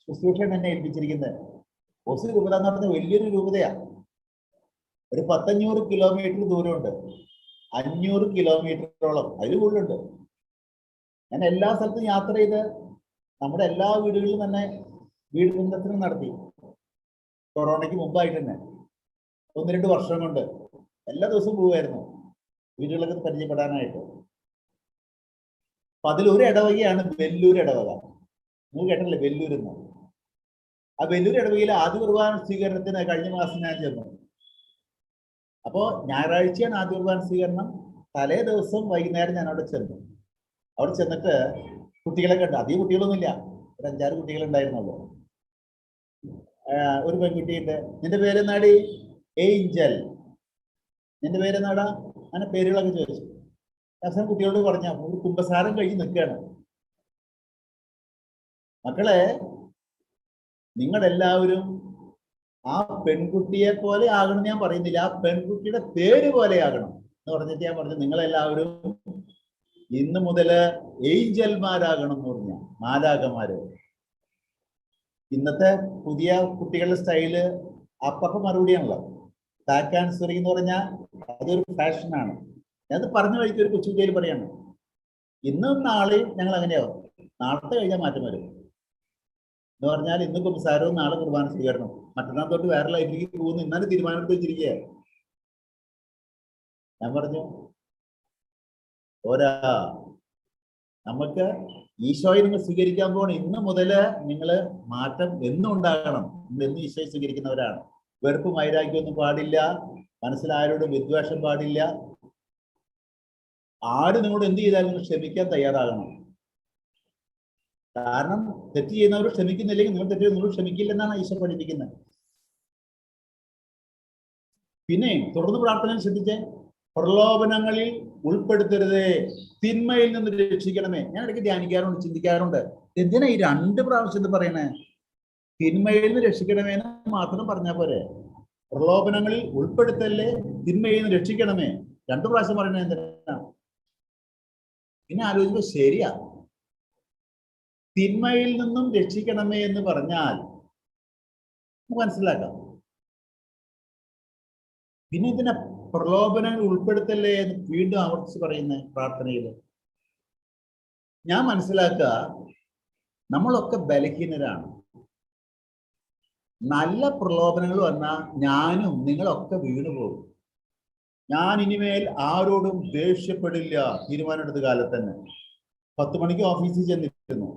ശുശ്രൂഷയാണ് എന്നെ ഏൽപ്പിച്ചിരിക്കുന്നത്. ഹോസൂർ രൂപത എന്ന് പറഞ്ഞാൽ വലിയൊരു രൂപതയാ. ഒരു 100-500 കിലോമീറ്റർ ദൂരമുണ്ട്, 500 കിലോമീറ്ററോളം അതിൽ കൂടുതലുണ്ട്. ഞാൻ എല്ലാ സ്ഥലത്തും യാത്ര ചെയ്ത് നമ്മുടെ എല്ലാ വീടുകളിലും തന്നെ വീട് ബന്ധത്തിനും നടത്തി. കൊറോണയ്ക്ക് മുമ്പായിട്ട് തന്നെ 1-2 വർഷം കൊണ്ട് എല്ലാ ദിവസവും പോവുമായിരുന്നു വീടുകളൊക്കെ പരിചയപ്പെടാനായിട്ട്. അപ്പൊ അതിലൊരു ഇടവകയാണ് വെല്ലൂർ ഇടവക. നിങ്ങൾ കേട്ടല്ലേ വെല്ലൂർ എന്ന്? ആ വെല്ലൂർ ഇടവകയിലെ ആദ്യ കുർബാന സ്വീകരണത്തിന് കഴിഞ്ഞ മാസം ഞാൻ ചെന്നു. അപ്പോ ഞായറാഴ്ചയാണ് ആദ്യ കുർബാന സ്വീകരണം. തലേ ദിവസം വൈകുന്നേരം ഞാൻ അവിടെ ചെന്നു. അവിടെ ചെന്നിട്ട് കുട്ടികളെ കണ്ടു. അധികം കുട്ടികളൊന്നുമില്ല, ഒരു 5-6 കുട്ടികളുണ്ടായിരുന്നുള്ളൂ. ഒരു പെൺകുട്ടിയുണ്ട്. നിന്റെ പേരെന്നാടി? ഏഞ്ചൽ. നിന്റെ പേരെന്നാടാ? അങ്ങനെ പേരുകളൊക്കെ ചോദിച്ചു. അവസാനം കുട്ടികളോട് പറഞ്ഞ ഒരു കുമ്പസാരം കഴിഞ്ഞ് നിൽക്കുകയാണ്. മക്കളെ, നിങ്ങളെല്ലാവരും ആ പെൺകുട്ടിയെ പോലെ ആകണം ഞാൻ പറയുന്നില്ല, ആ പെൺകുട്ടിയുടെ പേര് പോലെ ആകണം എന്ന് പറഞ്ഞിട്ട് ഞാൻ പറഞ്ഞു, നിങ്ങളെല്ലാവരും ഇന്ന് മുതല് ഏഞ്ചൽമാരാകണം എന്ന് പറഞ്ഞ മാലാഖമാര്. ഇന്നത്തെ പുതിയ കുട്ടികളുടെ സ്റ്റൈല് അപ്പ മറുപടിയാണല്ലോ. ബാക്ക് ആൻസറിങ് എന്ന് പറഞ്ഞാൽ അതൊരു ഫാഷനാണ്. ഞാനത് പറഞ്ഞ വഴിക്ക് ഒരു കൊച്ചുകുട്ടിയിൽ പറയാണ്, ഇന്നും നാളെയും ഞങ്ങൾ അങ്ങനെയാവും, നാളത്തെ കഴിഞ്ഞാൽ മാറ്റം വരും എന്ന് പറഞ്ഞാൽ ഇന്ന് കുമ്പസാരവും നാളെ കുർബാന സ്വീകരണം, മറ്റന്നാൾ തൊട്ട് വേറെ ലൈഫിലേക്ക് പോകുന്നു ഇന്നാലും തീരുമാനമെടുത്ത് വെച്ചിരിക്കുക. ഞാൻ പറഞ്ഞു, ഓരാ, നമുക്ക് ഈശോയെ നിങ്ങൾ സ്വീകരിക്കാൻ പോകണം. ഇന്ന് മുതല് നിങ്ങള് മാറ്റം എന്നും ഉണ്ടാകണം. നിങ്ങൾ എന്നും ഈശോയെ സ്വീകരിക്കുന്നവരാണ്. വെറുപ്പും വൈരാഗ്യമൊന്നും പാടില്ല, മനസ്സിലാരോടും വിദ്വേഷം പാടില്ല. ആര് നിങ്ങളോട് എന്ത് ചെയ്താലും നിങ്ങൾ ക്ഷമിക്കാൻ തയ്യാറാകണം. കാരണം തെറ്റ് ചെയ്യുന്നവർ ക്ഷമിക്കുന്നില്ലെങ്കിൽ നിങ്ങൾ തെറ്റ് നിങ്ങൾ ക്ഷമിക്കില്ലെന്നാണ് ഈശോ പഠിപ്പിക്കുന്നത്. പിന്നെ തുടർന്ന് പ്രാർത്ഥന ശ്രദ്ധിച്ചേ, പ്രലോഭനങ്ങളിൽ ഉൾപ്പെടുത്തരുതേ, തിന്മയിൽ നിന്ന് രക്ഷിക്കണമേ. ഞാൻ ഇടയ്ക്ക് ധ്യാനിക്കാറുണ്ട്, ചിന്തിക്കാറുണ്ട്, എന്തിനാ ഈ 2 പ്രാവശ്യം ഇത് പറയണേ? തിന്മയിൽ നിന്ന് രക്ഷിക്കണമേ എന്ന് മാത്രം പറഞ്ഞാൽ പോരെ? പ്രലോഭനങ്ങളിൽ ഉൾപ്പെടുത്തല്ലേ, തിന്മയിൽ നിന്ന് രക്ഷിക്കണമേ 2 പ്രാവശ്യം പറയണേ എന്തിനാ? പിന്നെ ആലോചിക്കുമ്പോ ശരിയാ, തിന്മയിൽ നിന്നും രക്ഷിക്കണമേ എന്ന് പറഞ്ഞാൽ മനസ്സിലാക്കാം. പിന്നെ ഇതിനെ പ്രലോഭനങ്ങൾ ഉൾപ്പെടുത്തല്ലേ എന്ന് വീണ്ടും ആവർത്തിച്ച് പറയുന്ന പ്രാർത്ഥനയിൽ ഞാൻ മനസ്സിലാക്കുക, നമ്മളൊക്കെ ബലഹീനരാണ്. നല്ല പ്രലോഭനങ്ങൾ വന്നാൽ ഞാനും നിങ്ങളൊക്കെ വീണു പോകും. ഞാൻ ഇനിമേൽ ആരോടും ദേഷ്യപ്പെടില്ല തീരുമാനമെടുത്ത കാലത്ത് തന്നെ. 10 മണിക്ക് ഓഫീസിൽ ചെന്നിരുന്നു.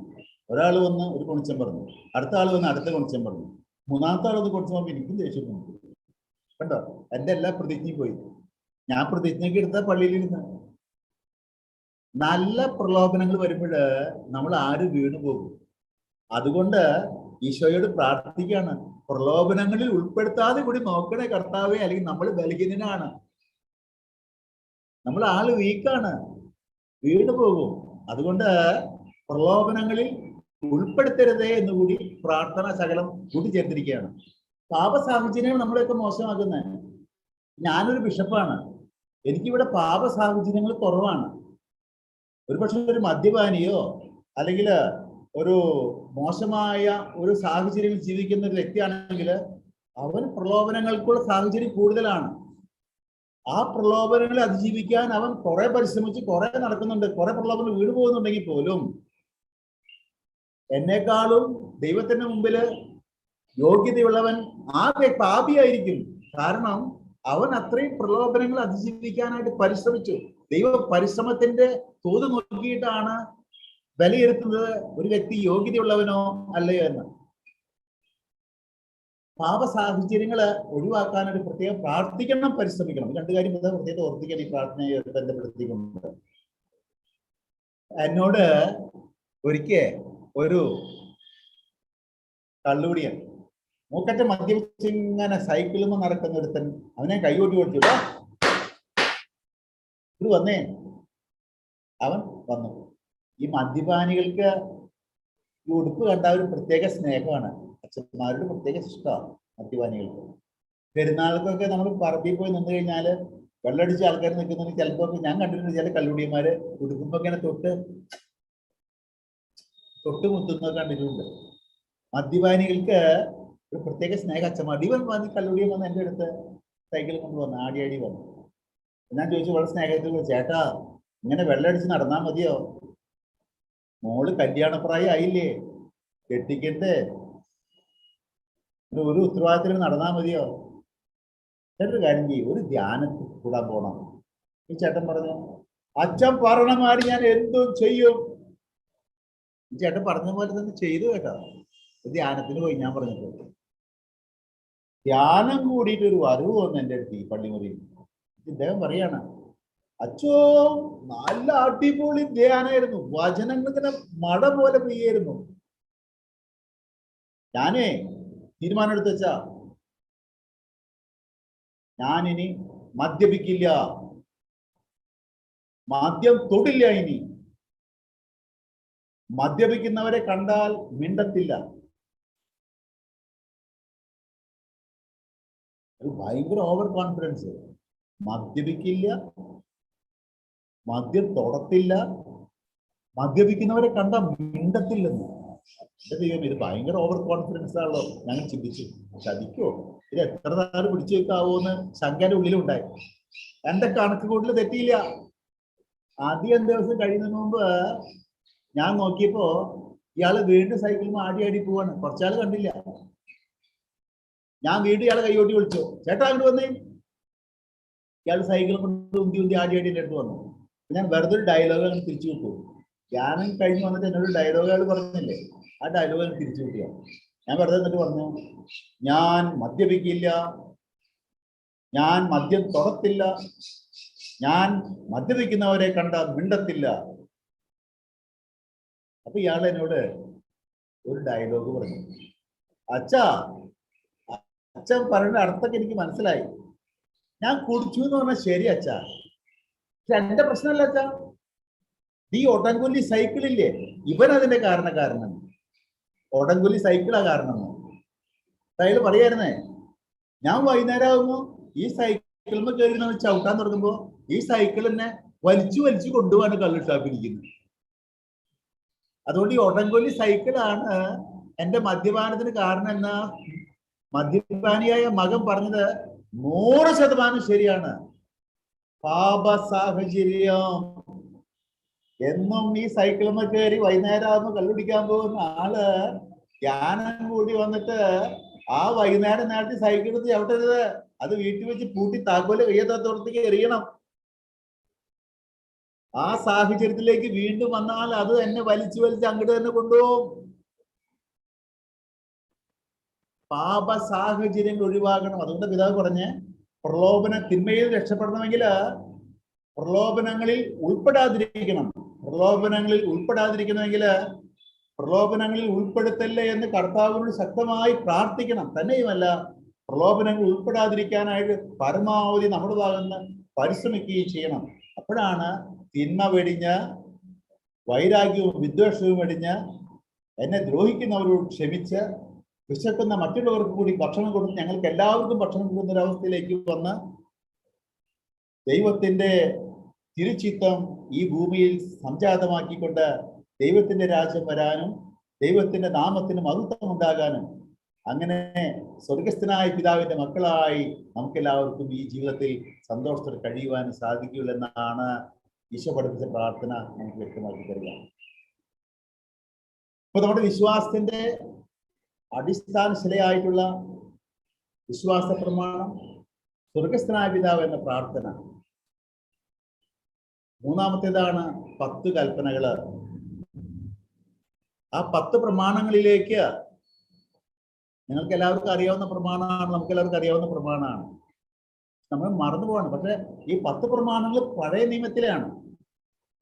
ഒരാൾ വന്ന് ഒരു കൊണിച്ചം പറഞ്ഞു, അടുത്ത ആൾ വന്ന് അടുത്ത കൊണിച്ചം പറഞ്ഞു, 3-ാമത്തെ ആൾ വന്ന് കൊണിച്ചം പറഞ്ഞു, എനിക്കും ദേഷ്യം വന്നു. കണ്ടോ, എൻ്റെ എല്ലാ പ്രതിജ്ഞയും പോയി. ഞാൻ പ്രതിജ്ഞയ്ക്ക് എടുത്ത പള്ളിയിലിരുന്ന്. നല്ല പ്രലോഭനങ്ങൾ വരുമ്പോൾ നമ്മൾ ആരും വീണു പോകും. അതുകൊണ്ട് ഈശോയോട് പ്രാർത്ഥിക്കുകയാണ്, പ്രലോഭനങ്ങളിൽ ഉൾപ്പെടുത്താതെ കൂടി നോക്കണേ കർത്താവേ, അല്ലെങ്കിൽ നമ്മൾ ബലഹീനനാണ്, നമ്മൾ ആള് വീക്കാണ്, വീണു പോകും. അതുകൊണ്ട് പ്രലോഭനങ്ങളിൽ ഉൾപ്പെടുത്തരുതേ എന്നുകൂടി പ്രാർത്ഥന ശകലം കൂട്ടിച്ചേർത്തിരിക്കുകയാണ്. പാപ സാഹചര്യങ്ങൾ നമ്മളെയൊക്കെ മോശമാക്കുന്നത്. ഞാനൊരു ബിഷപ്പാണ്, എനിക്കിവിടെ പാപ സാഹചര്യങ്ങൾ കുറവാണ്. ഒരുപക്ഷെ ഒരു മദ്യപാനിയോ അല്ലെങ്കിൽ ഒരു മോശമായ ഒരു സാഹചര്യത്തിൽ ജീവിക്കുന്ന ഒരു വ്യക്തിയാണെങ്കിൽ അവൻ പ്രലോഭനങ്ങൾക്കുള്ള സാഹചര്യം കൂടുതലാണ്. ആ പ്രലോഭനങ്ങളെ അതിജീവിക്കാൻ അവൻ കുറെ പരിശ്രമിച്ച് കുറെ നടക്കുന്നുണ്ട്, കുറെ പ്രലോഭനം വീണ് പോകുന്നുണ്ടെങ്കിൽ പോലും എന്നെക്കാളും ദൈവത്തിന്റെ മുമ്പില് യോഗ്യതയുള്ളവൻ ആ പാപിയായിരിക്കും. കാരണം അവൻ അത്രയും പ്രലോഭനങ്ങൾ അതിജീവിക്കാനായിട്ട് പരിശ്രമിച്ചു. ദൈവ പരിശ്രമത്തിന്റെ തോത് നോക്കിയിട്ടാണ് വിലയിരുത്തുന്നത് ഒരു വ്യക്തി യോഗ്യതയുള്ളവനോ അല്ലയോ എന്ന്. പാപ സാഹചര്യങ്ങള് ഒഴിവാക്കാനായിട്ട് പ്രത്യേകം പ്രാർത്ഥിക്കണം, പരിശ്രമിക്കണം. രണ്ടു കാര്യം പ്രത്യേകം ഓർത്തിക്കണം ഈ പ്രാർത്ഥനയെ ബന്ധപ്പെടുത്തിക്കൊണ്ട്. എന്നോട് ഒരിക്കൽ ഒരു കള്ളുകുടിയൻ മൂക്കറ്റ മദ്യപിച്ച് ഇങ്ങനെ സൈക്കിളിൽ നിന്ന് നടക്കുന്ന ഒരുത്തൻ അവനെ കൈകൊട്ടി കൊടുത്തു, ഇത് വന്നേ. അവൻ വന്നു. ഈ മദ്യപാനികൾക്ക് ഈ ഉടുപ്പ് കണ്ട ഒരു പ്രത്യേക സ്നേഹമാണ്, അച്ഛന്മാരുടെ പ്രത്യേക ഇഷ്ടമാണ് മദ്യപാനികൾക്ക്. പെരുന്നാൾക്കൊക്കെ നമ്മൾ പറമ്പിൽ പോയി നിന്ന് കഴിഞ്ഞാല് വെള്ളടിച്ച ആൾക്കാർ നിൽക്കുന്നതിന് ചിലപ്പോൾ ഞാൻ കണ്ടിട്ടുണ്ട് ചില കള്ളുടിയന്മാര് ഉടുക്കുമ്പോ ഇങ്ങനെ തൊട്ടുമുത്തുന്നൊക്കെ കണ്ടിട്ടുണ്ട്. മദ്യപാനികൾക്ക് ഒരു പ്രത്യേക സ്നേഹ അച്ഛന്മാർ. ഇവൻ വന്ന് കള്ളുടിയൻ വന്ന് എൻ്റെ അടുത്ത് സൈക്കിളിൽ കൊണ്ടുവന്നു, ആടി വന്നു. ഞാൻ ചോദിച്ചു വളരെ സ്നേഹത്തിൽ, ചേട്ടാ ഇങ്ങനെ വെള്ളടിച്ച് നടന്നാൽ മതിയോ? മോള് കല്യാണപ്രായം ആയില്ലേ, കെട്ടിക്കണ്ടേ, ഒരു ഉത്തരവാദിത്തത്തിൽ നടന്നാൽ മതിയോ? ചേട്ടൊരു കാര്യം ചെയ്യും, ഒരു ധ്യാനത്തിൽ കൂടാൻ പോണം. ഈ ചേട്ടൻ പറഞ്ഞു, അച്ഛൻ പറഞ്ഞ മാറി ഞാൻ എന്തും ചെയ്യും. ഈ ചേട്ടൻ പറഞ്ഞ പോലെ തന്നെ ചെയ്തു കേട്ടോ. ധ്യാനത്തിന് പോയി. ഞാൻ പറഞ്ഞിട്ട് ധ്യാനം കൂടിയിട്ട് ഒരു അറിവ് വന്നു എൻ്റെ അടുത്ത് ഈ പള്ളിമുറിയിൽ. ഇദ്ദേഹം പറയാണ്, അച്ഛോ നല്ല അടിപൊളി ധ്യാനായിരുന്നു, വചനങ്ങൾ ഇങ്ങനെ മട പോലെ പെയ്യായിരുന്നു. ഞാനേ തീരുമാനം എടുത്ത് വെച്ചാ ഞാനിനി മദ്യപിക്കില്ല, മദ്യം തൊടില്ല, ഇനി മദ്യപിക്കുന്നവരെ കണ്ടാൽ മിണ്ടത്തില്ല. ഒരു ഭയങ്കര ഓവർ കോൺഫിഡൻസ്. മദ്യപിക്കില്ല, മദ്യം തൊടത്തില്ല, മദ്യപിക്കുന്നവരെ കണ്ടാൽ മിണ്ടത്തില്ലെന്ന്. ദൈവം, ഇത് ഭയങ്കര ഓവർ കോൺഫിഡൻസ് ആണല്ലോ. ഞങ്ങൾ ചിന്തിച്ചു, ചതിക്കോ, ഇത് എത്ര നാൾ പിടിച്ചു വെക്കാവോന്ന് ശങ്കയുടെ ഉള്ളിലുണ്ടായി. എന്റെ കണക്ക് കൂട്ടിൽ തെറ്റിയില്ല. ആദ്യം ദിവസം കഴിയുന്നതിന് മുമ്പ് ഞാൻ നോക്കിയപ്പോ ഇയാള് വീണ്ടും സൈക്കിളിൽ ആടി പോവാണ്. കുറച്ചാൾ കണ്ടില്ല. ഞാൻ വീണ്ടും ഇയാളെ കൈയോട്ടി വിളിച്ചു, ചേട്ടാ അങ്ങോട്ട് വന്നേ. ഇയാൾ സൈക്കിൾ കൊണ്ട് ഉന്തി ആടി എൻ്റെ അടുത്ത് വന്നു. ഞാൻ വെറുതെ ഒരു ഡയലോഗ് അങ്ങനെ തിരിച്ചു വിട്ടു. ധ്യാനം കഴിഞ്ഞ് വന്നിട്ട് എന്നോട് ഡയലോഗുകൾ പറഞ്ഞില്ലേ, ആ ഡയലോഗ് ഞാൻ തിരിച്ചു വിട്ടിയ. ഞാൻ വെറുതെ എന്നിട്ട് പറഞ്ഞു, ഞാൻ മദ്യപിക്കില്ല, ഞാൻ മദ്യം തൊടത്തില്ല, ഞാൻ മദ്യപിക്കുന്നവരെ കണ്ട മിണ്ടത്തില്ല. അപ്പൊ ഇയാൾ എന്നോട് ഒരു ഡയലോഗ് പറഞ്ഞു, അച്ഛൻ പറയുന്ന അർത്ഥമൊക്കെ എനിക്ക് മനസ്സിലായി. ഞാൻ കുടിച്ചു എന്ന് പറഞ്ഞാൽ ശരി അച്ഛാ, പക്ഷെ എന്റെ പ്രശ്നമല്ല അച്ഛാ. ഈ ഒടങ്കൊല്ലി സൈക്കിളില്ലേ, ഇവൻ അതിന്റെ കാരണക്കാരനാണ്. ഒടങ്കൊല്ലി സൈക്കിളാ കാരണം. അയാൾ പറയായിരുന്നേ, ഞാൻ വൈകുന്നേരം ആകുമ്പോ ഈ സൈക്കിളിൽ കയറി നമ്മൾ ചവിട്ടാൻ തുടങ്ങുമ്പോ ഈ സൈക്കിൾ എന്നെ വലിച്ചു കൊണ്ടുപോകാണ് കള്ളിട്ടാപ്പിരിക്കുന്നത്. അതുകൊണ്ട് ഈ ഒടങ്കൊല്ലി സൈക്കിളാണ് എന്റെ മദ്യപാനത്തിന് കാരണം എന്ന മദ്യപാനിയായ മകൻ പറഞ്ഞത് 100% ശരിയാണ്. പാപ സാഹചര്യം. എന്നും ഈ സൈക്കിളിൽ കയറി വൈകുന്നേരം ആകുമ്പോൾ കള്ളുടിക്കാൻ പോകുന്ന ആള് ധ്യാനം കൂടി വന്നിട്ട് ആ വൈകുന്നേരം നേരത്തെ സൈക്കിൾ എടുത്ത് ചവിട്ടരുത്. അത് വീട്ടിൽ വെച്ച് പൂട്ടി താക്കോല് കയ്യത്തോടത്തേക്ക് എറിയണം. ആ സാഹചര്യത്തിലേക്ക് വീണ്ടും വന്നാൽ അത് എന്നെ വലിച്ചു അങ്ങോട്ട് തന്നെ കൊണ്ടുപോകും. പാപ സാഹചര്യങ്ങൾ ഒഴിവാക്കണം. അതുകൊണ്ട് പിതാവ് പറഞ്ഞ് തിന്മയിൽ രക്ഷപ്പെടണമെങ്കിൽ പ്രലോഭനങ്ങളിൽ ഉൾപ്പെടാതിരിക്കണം. പ്രലോഭനങ്ങളിൽ ഉൾപ്പെടുത്തല്ലേ എന്ന് കർത്താവിനോട് ശക്തമായി പ്രാർത്ഥിക്കണം. തന്നെയുമല്ല, പ്രലോഭനങ്ങൾ ഉൾപ്പെടാതിരിക്കാനായിട്ട് പരമാവധി നമ്മുടെ ഭാഗത്ത് പരിശ്രമിക്കുകയും ചെയ്യണം. അപ്പോഴാണ് തിന്മ വെടിഞ്ഞ് വൈരാഗ്യവും വിദ്വേഷവും വെടിഞ്ഞ് എന്നെ ദ്രോഹിക്കുന്നവരോട് ക്ഷമിച്ച് വിശക്കുന്ന മറ്റുള്ളവർക്ക് കൂടി ഭക്ഷണം കൊടുത്ത് ഞങ്ങൾക്ക് എല്ലാവർക്കും ഭക്ഷണം കൊടുക്കുന്ന ഒരവസ്ഥയിലേക്ക് വന്ന് ദൈവത്തിന്റെ തിരുച്ചിത്തം ഈ ഭൂമിയിൽ സംജാതമാക്കിക്കൊണ്ട് ദൈവത്തിന്റെ രാജ്യം വരാനും ദൈവത്തിന്റെ നാമത്തിന് മഹത്വം ഉണ്ടാകാനും അങ്ങനെ സ്വർഗസ്ഥനായ പിതാവിന്റെ മക്കളായി നമുക്കെല്ലാവർക്കും ഈ ജീവിതത്തിൽ സന്തോഷത്തോടെ കഴിയുവാനും സാധിക്കുകയുള്ളൂ എന്നാണ് ഈശോ പഠിപ്പിച്ച പ്രാർത്ഥന നമുക്ക് വ്യക്തമാക്കി തരിക. ഇപ്പൊ നമ്മുടെ വിശ്വാസത്തിന്റെ അടിസ്ഥാന ശിലയായിട്ടുള്ള വിശ്വാസ പ്രമാണം സ്വർഗസ്ഥനായ പിതാവ് എന്ന പ്രാർത്ഥന. മൂന്നാമത്തേതാണ് 10 കൽപ്പനകള്. ആ 10 പ്രമാണങ്ങളിലേക്ക് നിങ്ങൾക്ക് എല്ലാവർക്കും അറിയാവുന്ന പ്രമാണമാണ്, നമുക്ക് എല്ലാവർക്കും അറിയാവുന്ന പ്രമാണമാണ്. നമ്മൾ മറന്നു പോവാണ്. പക്ഷെ ഈ 10 പ്രമാണങ്ങൾ പഴയ നിയമത്തിലാണ്.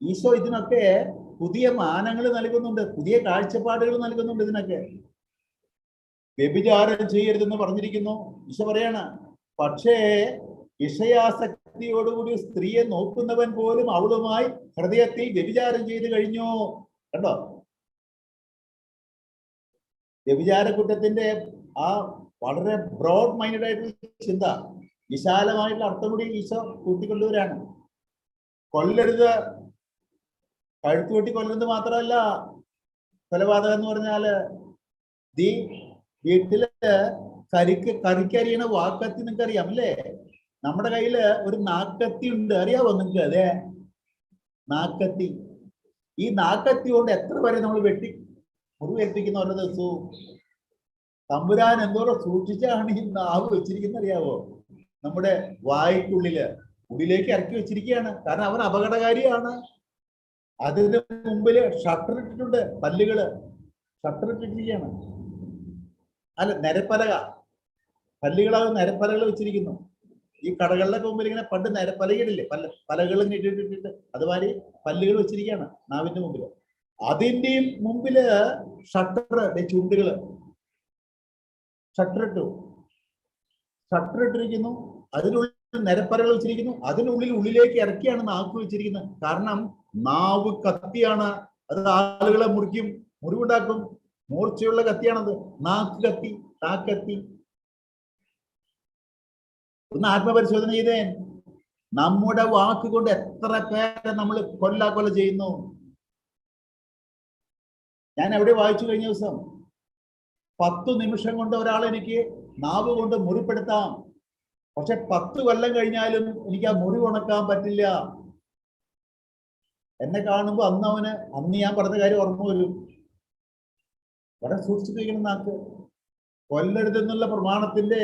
ഈശോ ഇതിനൊക്കെ പുതിയ മാനങ്ങൾ നൽകുന്നുണ്ട്, പുതിയ കാഴ്ചപ്പാടുകൾ നൽകുന്നുണ്ട്. ഇതിനൊക്കെ വ്യഭിചാരം ചെയ്യരുതെന്ന് പറഞ്ഞിരിക്കുന്നു. ഈശോ പറയാണ്, പക്ഷേ ഇഷയാസക്തിയോടുകൂടി സ്ത്രീയെ നോക്കുന്നവൻ പോലും അവളുമായി ഹൃദയത്തിൽ വ്യഭിചാരം ചെയ്തു കഴിഞ്ഞു. കണ്ടോ? വ്യഭിചാര കുറ്റത്തിന്റെ ആ വളരെ ബ്രോഡ് മൈൻഡഡ് ആയിട്ടുള്ള ചിന്ത, വിശാലമായിട്ടുള്ള അർത്ഥം കൂടി ഈശോ കൂട്ടിക്കൊണ്ടുവരാണ്. കൊല്ലരുത്, കഴുത്തു വെട്ടി കൊല്ലുന്നത് മാത്രമല്ല കൊലപാതകം എന്ന് പറഞ്ഞാല് വീട്ടില് കറിക്കരിയണ വാക്കത്തി നിങ്ങൾക്ക് അറിയാം അല്ലേ? നമ്മുടെ കയ്യില് ഒരു നാക്കത്തി ഉണ്ട്, അറിയാവോ നിങ്ങൾക്ക്? അതെ, നാക്കത്തി. ഈ നാക്കത്തി കൊണ്ട് എത്ര പേരെ നമ്മൾ മുറിവേൽപ്പിക്കുന്ന ഓരോ ദിവസവും. തമ്പുരാൻ എന്തോരം സൂക്ഷിച്ചാണ് ഈ നാവ് വെച്ചിരിക്കുന്നത് അറിയാവോ? നമ്മുടെ ഉള്ളിലേക്ക് ഇറക്കി വെച്ചിരിക്കുകയാണ്. കാരണം അവൻ അപകടകാരിയാണ്. അതിന് മുമ്പില് ഷട്ടർ ഇട്ടിട്ടുണ്ട്, പല്ലുകള് ഷട്ടർ ഇട്ടിരിക്കുകയാണ്. അല്ല, നിരപ്പലക, പല്ലുകളാകും നിരപ്പലകൾ വെച്ചിരിക്കുന്നു. ഈ കടകളിലൊക്കെ മുമ്പിൽ ഇങ്ങനെ പണ്ട് നിരപ്പലകിടില്ലേ, പലകൾ ഇട്ടിട്ടിട്ട് അതുമാതിരി പല്ലുകൾ വെച്ചിരിക്കുകയാണ് നാവിന്റെ മുമ്പില്. അതിന്റെയും മുമ്പില് ഷട്ടർ, ചുണ്ടുകള് ഷട്ടർ ഇട്ടിരിക്കുന്നു. അതിനുള്ളിൽ നിരപ്പലകൾ വെച്ചിരിക്കുന്നു. ഉള്ളിലേക്ക് ഇറക്കിയാണ് നാക്ക് വെച്ചിരിക്കുന്നത്. കാരണം നാവ് കത്തിയാണ്, അത് ആളുകളെ മുറിവുണ്ടാക്കും. മൂർച്ചയുള്ള കത്തിയാണത്, നാക്കത്തി. ഒന്ന് ആത്മപരിശോധന ചെയ്തേ. നമ്മുടെ വാക്കുകൊണ്ട് എത്ര പേരെ നമ്മൾ കൊല്ല ചെയ്യുന്നു. ഞാൻ എവിടെ വായിച്ചു കഴിഞ്ഞ ദിവസം, 10 നിമിഷം കൊണ്ട് ഒരാളെനിക്ക് നാവ് കൊണ്ട് മുറിപ്പെടുത്താം, പക്ഷെ 10 കൊല്ലം കഴിഞ്ഞാലും എനിക്ക് ആ മുറി ഉണക്കാൻ പറ്റില്ല. എന്നെ കാണുമ്പോ അന്ന് ഞാൻ പറഞ്ഞ കാര്യം ഓർമ്മ വരും. വളരെ സൂക്ഷിച്ചിരിക്കണം നാക്ക്. കൊല്ലരുതെന്നുള്ള പ്രമാണത്തിന്റെ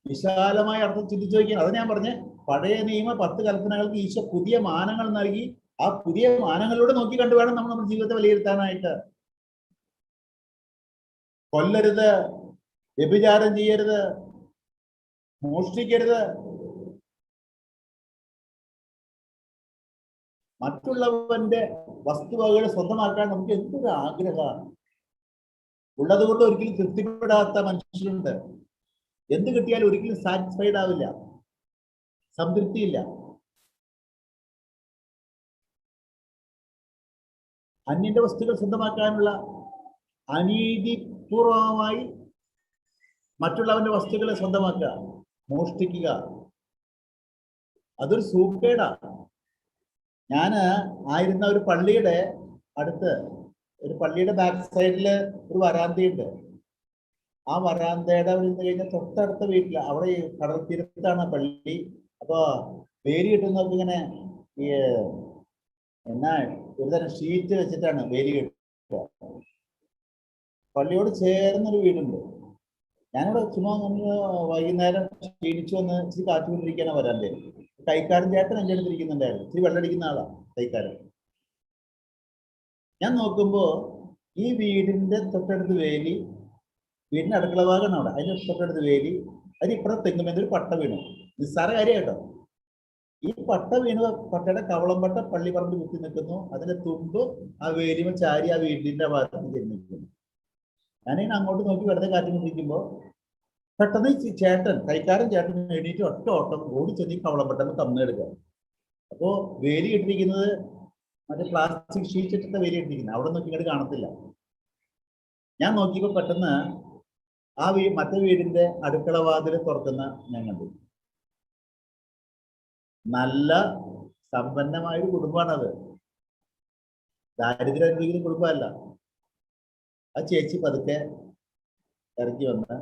വിശാലമായ അർത്ഥം ചിന്തിച്ചു വയ്ക്കണം. അത് ഞാൻ പറഞ്ഞ പഴയ നിയമ 10 കൽപ്പനകൾക്ക് ഈശോ പുതിയ മാനങ്ങൾ നൽകി. ആ പുതിയ മാനങ്ങളിലൂടെ നോക്കി കണ്ടു വേണം നമ്മൾ നമ്മുടെ ജീവിതത്തെ വിലയിരുത്താനായിട്ട്. കൊല്ലരുത്, വ്യഭിചാരം ചെയ്യരുത്, മോഷ്ടിക്കരുത്, മറ്റുള്ളവന്റെ വസ്തുവകകൾ സ്വന്തമാക്കാൻ നമുക്ക് എന്തൊരു ആഗ്രഹമാണ്. ഉള്ളത് കൊണ്ട് ഒരിക്കലും തൃപ്തിപ്പെടാത്ത മനുഷ്യരുണ്ട്. എന്ത് കിട്ടിയാലും ഒരിക്കലും സാറ്റിസ്ഫൈഡ് ആവില്ല, സംതൃപ്തിയില്ല. അന്യന്റെ വസ്തുക്കൾ സ്വന്തമാക്കാനുള്ള അനീതിപൂർവമായി മറ്റുള്ളവന്റെ വസ്തുക്കളെ സ്വന്തമാക്കുക, മോഷ്ടിക്കുക, അതൊരു സൂക്കേടാണ്. ആയിരുന്ന ഒരു പള്ളിയുടെ അടുത്ത്, ഒരു പള്ളിയുടെ ബാക്ക് സൈഡില് ഒരു വരാന്തയുണ്ട്. ആ വരാന്തയുടെ അവിടെ നിന്ന് കഴിഞ്ഞാൽ തൊട്ടടുത്ത വീട്ടില്, അവിടെ ഈ കടൽ തീരത്താണ് പള്ളി. അപ്പൊ വേലി കിട്ടുന്നവർക്ക് ഇങ്ങനെ ഈ ഒരുതരം ഷീറ്റ് വെച്ചിട്ടാണ് വേലി കിട്ടുക. പള്ളിയോട് ചേർന്നൊരു വീടുണ്ട്. ഞാനിവിടെ ചുമ്മാ വൈകുന്നേരം ക്ഷീണിച്ചു വന്ന് ഇച്ചിരി കാറ്റുകൊണ്ടിരിക്കാനാണ് വരാന്തയിൽ. കൈക്കാരൻ ചേട്ടൻ എൻ്റെ അടുത്ത് ഇരിക്കുന്നുണ്ടായിരുന്നു. ഇച്ചിരി വെള്ളടിക്കുന്ന ആളാ കൈക്കാരൻ. ഞാൻ നോക്കുമ്പോ ഈ വീടിന്റെ തൊട്ടടുത്ത് വേലി, വീടിന്റെ അടുക്കള ഭാഗമാണ് അവിടെ, അതിന്റെ തൊട്ടടുത്ത് വേലി, അതിന് ഇപ്പുറം തെങ്ങുമെന്നൊരു പട്ട വീണു. നിസ്സാര കാര്യമായിട്ടോ. ഈ പട്ട വീണു, പട്ടയുടെ കവളം പട്ട പള്ളിപ്പറമ്പ് കുത്തി നിൽക്കുന്നു. അതിന്റെ തുമ്പ് ആ വേലിമ ചാരി ആ വീടിന്റെ ഭാഗത്ത് തിരിഞ്ഞിരിക്കുന്നു. ഞാനിങ്ങനെ അങ്ങോട്ട് നോക്കി വെറുതെ കാറ്റുകൊണ്ടിരിക്കുമ്പോ പെട്ടെന്ന് കൈക്കാരൻ ചേട്ടൻ എണീറ്റ് ഒറ്റ ഓട്ടം ഓടി ചെന്ന് കവളം പട്ടന്ന് കന്നെടുക്കുക. അപ്പോ വേലി ഇട്ടിരിക്കുന്നത് മറ്റേ പ്ലാസ്റ്റിക് ഷീറ്റിട്ട വേലിയിട്ടിരിക്കുന്നത്. അവിടെ നോക്കി ഇങ്ങോട്ട് കാണത്തില്ല. ഞാൻ നോക്കിയപ്പോ പെട്ടെന്ന് ആ മറ്റേ വീടിന്റെ അടുക്കള വാതിൽ തുറക്കുന്ന ഞാൻ കണ്ടു. നല്ല സമ്പന്നമായ ഒരു കുടുംബമാണത്. ദാരിദ്ര്യം അനുഭവിക്കുന്ന കുടുംബമല്ല. ആ ചേച്ചി പതുക്കെ ഇറങ്ങി വന്ന്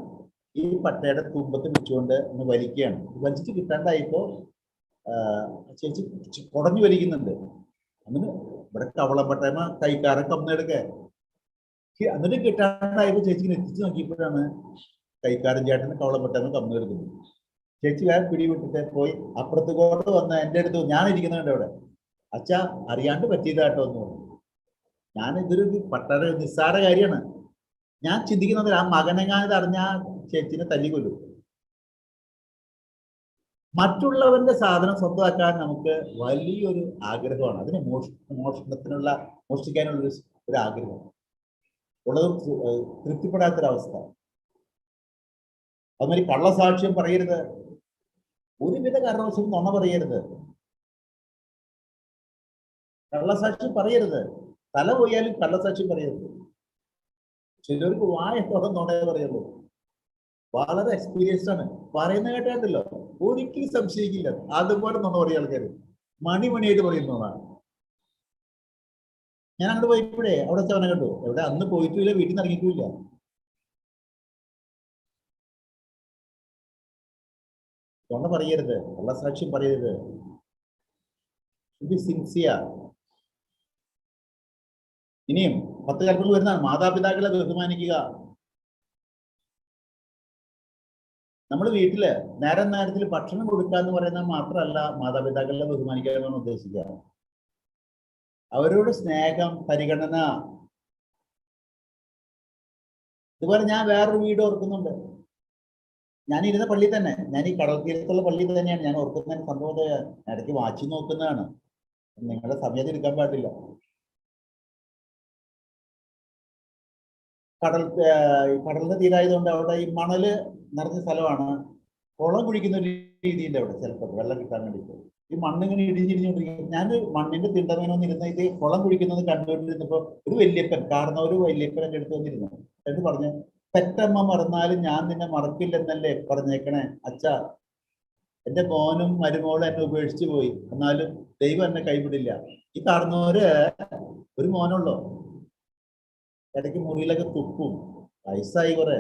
ഈ പട്ടയുടെ തുമ്പത്ത് പിടിച്ചുകൊണ്ട് ഒന്ന് വലിക്കുകയാണ്. വലിച്ചിട്ട് കിട്ടാണ്ടായിപ്പോ ചേച്ചി കുടഞ്ഞു വലിക്കുന്നുണ്ട്. അങ്ങനെ ഇവിടെ കവളപ്പട്ടയമ കൈക്കാരൻ കമ്മെടുക്ക. എന്നിട്ട് കിട്ടാണ്ടായപ്പോ ചേച്ചിക്ക് എത്തിച്ചു നോക്കിയപ്പോഴാണ് കൈക്കാരൻ ചേട്ടന് കവളപ്പട്ടയമ കമ്മെടുക്കുന്നത്. ചേച്ചി വേറെ പിടിവിട്ടിട്ട് പോയി അപ്പുറത്ത് കോട്ട് വന്ന് എൻ്റെ അടുത്ത് ഞാൻ ഇരിക്കുന്നുണ്ട് അവിടെ. അച്ഛാ അറിയാണ്ട് പറ്റിയതാട്ടോ എന്ന് പറഞ്ഞു. ഞാൻ ഇതൊരു പട്ടര നിസ്സാര കാര്യമാണ്. ഞാൻ ചിന്തിക്കുന്നത് ആ മകനെങ്ങാനത് അറിഞ്ഞ ചേച്ചിനെ തല്ലിക്കൊല്ലും. മറ്റുള്ളവന്റെ സാധനം സ്വന്തമാക്കാൻ നമുക്ക് വലിയൊരു ആഗ്രഹമാണ്. അതിന് മോഷ്ടിക്കാനുള്ള ഒരു ആഗ്രഹം ഉള്ളത് തൃപ്തിപ്പെടാത്തൊരവസ്ഥ. അതുമാതിരി കള്ളസാക്ഷ്യം പറയരുത്. ഒരുവിധ കാരണവശാലും നുണ പറയരുത്. കള്ളസാക്ഷ്യം പറയരുത്. തല പോയാലും കള്ളസാക്ഷ്യം പറയരുത്. ചിലർക്ക് വായ തുറന്നുണേ പറയുള്ളൂ. വളരെ എക്സ്പീരിയൻസ്ഡ് ആണ്. പറയുന്ന കേട്ടില്ലല്ലോ, ഒരിക്കലും സംശയിക്കില്ല. അതുപോലെ നുണ പറയുക ആൾക്കാർ മണിയായിട്ട് പറയുന്നതാണ്. ഞാൻ അങ്ങോട്ട് പോയപ്പോഴേ അവിടെ ചവന കണ്ടു. എവിടെ അന്ന് പോയിട്ടില്ല, വീട്ടിൽ നിന്ന് ഇറങ്ങിയിട്ടില്ല. നുണ പറയരുത്, കള്ളസാക്ഷ്യം പറയരുത്. സിൻസിയർ. ഇനിയും 10 കൽപ്പനകൾ വരുന്നതാണ്. മാതാപിതാക്കളെ ബഹുമാനിക്കുക. നമ്മൾ വീട്ടില് നേരത്തിൽ ഭക്ഷണം കൊടുക്കുക എന്ന് പറയുന്നത് മാത്രമല്ല മാതാപിതാക്കളെ ബഹുമാനിക്കുക എന്നാണ് ഉദ്ദേശിക്കുക. അവരോട് സ്നേഹം, പരിഗണന. ഇതുപോലെ ഞാൻ വേറൊരു വീട് ഓർക്കുന്നുണ്ട്. ഞാൻ ഇരുന്ന പള്ളി തന്നെ, ഞാൻ ഈ കടൽ തീരത്തുള്ള പള്ളി തന്നെയാണ് ഞാൻ ഓർക്കുന്നതിന്. സംഭവം ഇടയ്ക്ക് വാച്ച് നോക്കുന്നതാണ്. നിങ്ങളുടെ സമയത്ത് എടുക്കാൻ പാടില്ല. കടലിന്റെ തീരായതുകൊണ്ട് അവിടെ ഈ മണല് നിറഞ്ഞ സ്ഥലമാണ്. കുളം കുഴിക്കുന്ന ഒരു രീതിയുണ്ട് അവിടെ. ചിലപ്പോൾ വെള്ളം കിട്ടാൻ വേണ്ടിയിട്ട് ഈ മണ്ണിങ്ങനെ ഇടിഞ്ഞിരിഞ്ഞുകൊണ്ടിരിക്കും. ഞാൻ മണ്ണിന്റെ തിണ്ടമേനൊന്നും ഇരുന്ന ഇത് കുളം കുഴിക്കുന്നത് കണ്ടുകൊണ്ടിരുന്നപ്പോ ഒരു വല്യപ്പൻ, കാരണം ഒരു വല്യപ്പൻ എൻ്റെ അടുത്ത് വന്നിരുന്നു. എന്നിട്ട് പറഞ്ഞു, പെറ്റമ്മ മറന്നാലും ഞാൻ നിന്നെ മറക്കില്ലെന്നല്ലേ പറഞ്ഞേക്കണേ അച്ഛാ. എന്റെ മോനും മരുമോളും എന്നെ ഉപേക്ഷിച്ചു പോയി, എന്നാലും ദൈവം എന്നെ കൈവിടില്ല. ഈ കാണുന്നവര് ഒരു മോനുള്ളോ, ഇടയ്ക്ക് മുറിയിലൊക്കെ തുപ്പും, വയസ്സായി കുറെ.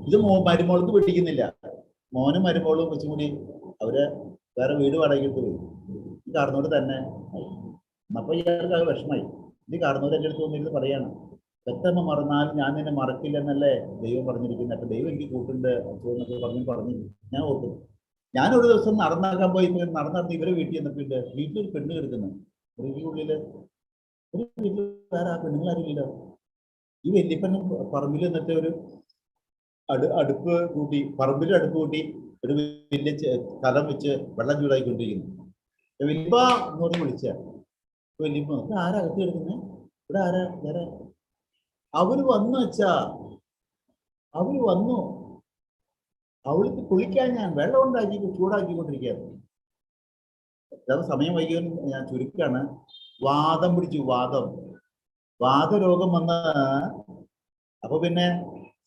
ഇത് മരുമോൾക്ക് പിടിക്കുന്നില്ല. മോനും മരുമോളും വെച്ചും കൂടി അവര് വേറെ വീട് വാടകയ്ക്ക് പോയി. ഈ കാരണവര് തന്നെ അപ്പൊ ഇയാൾക്ക് അത് വിഷമായി. ഈ കാരണവര് എൻ്റെ അടുത്ത് വന്നിരുന്ന് പറയാണ്, പെറ്റമ്മ മറന്നാലും ഞാൻ നിന്നെ മറക്കില്ലെന്നല്ലേ ദൈവം പറഞ്ഞിരിക്കുന്നത്. അപ്പൊ ദൈവം എനിക്ക് കൂട്ടുണ്ട് എന്നൊക്കെ പറഞ്ഞു. ഞാൻ ഓർക്കുന്നു, ഞാനൊരു ദിവസം നടന്നാക്കാൻ പോയി നടന്നിട്ട് ഇവരെ വീട്ടിൽ ചെന്നപ്പോണ്ട് വീട്ടിലൊരു പെണ്ണ് കിടക്കുന്നു. മുറിക്കുള്ളില് ഒരു വീട്ടിൽ വേറെ ആ പെണ്ണുങ്ങളാരില്ലല്ലോ. ഈ വല്യപ്പൻ പറമ്പിൽ എന്നിട്ട് ഒരു അടുപ്പ് കൂട്ടി, പറമ്പിൽ അടുപ്പ് കൂട്ടി ഒരു വലിയ കലം വെച്ച് വെള്ളം ചൂടായിക്കൊണ്ടിരിക്കുന്നു. വല്യപ്പ എന്ന് പറഞ്ഞ് വിളിച്ച വല്യപ്പ ആരാ അകത്ത് കിടക്കുന്നത്, ഇവിടെ ആരാ വേറെ? അവര് വന്നു വെച്ചാ, അവര് വന്നു. അവൾക്ക് കുളിക്കാൻ ഞാൻ വെള്ളം ഉണ്ടാക്കി ചൂടാക്കിക്കൊണ്ടിരിക്കുകയാണ്. സമയം വൈകിയ ഞാൻ ചുരുക്കാണ്. വാദം പിടിച്ചു. വാദരോഗം വന്ന് അപ്പൊ പിന്നെ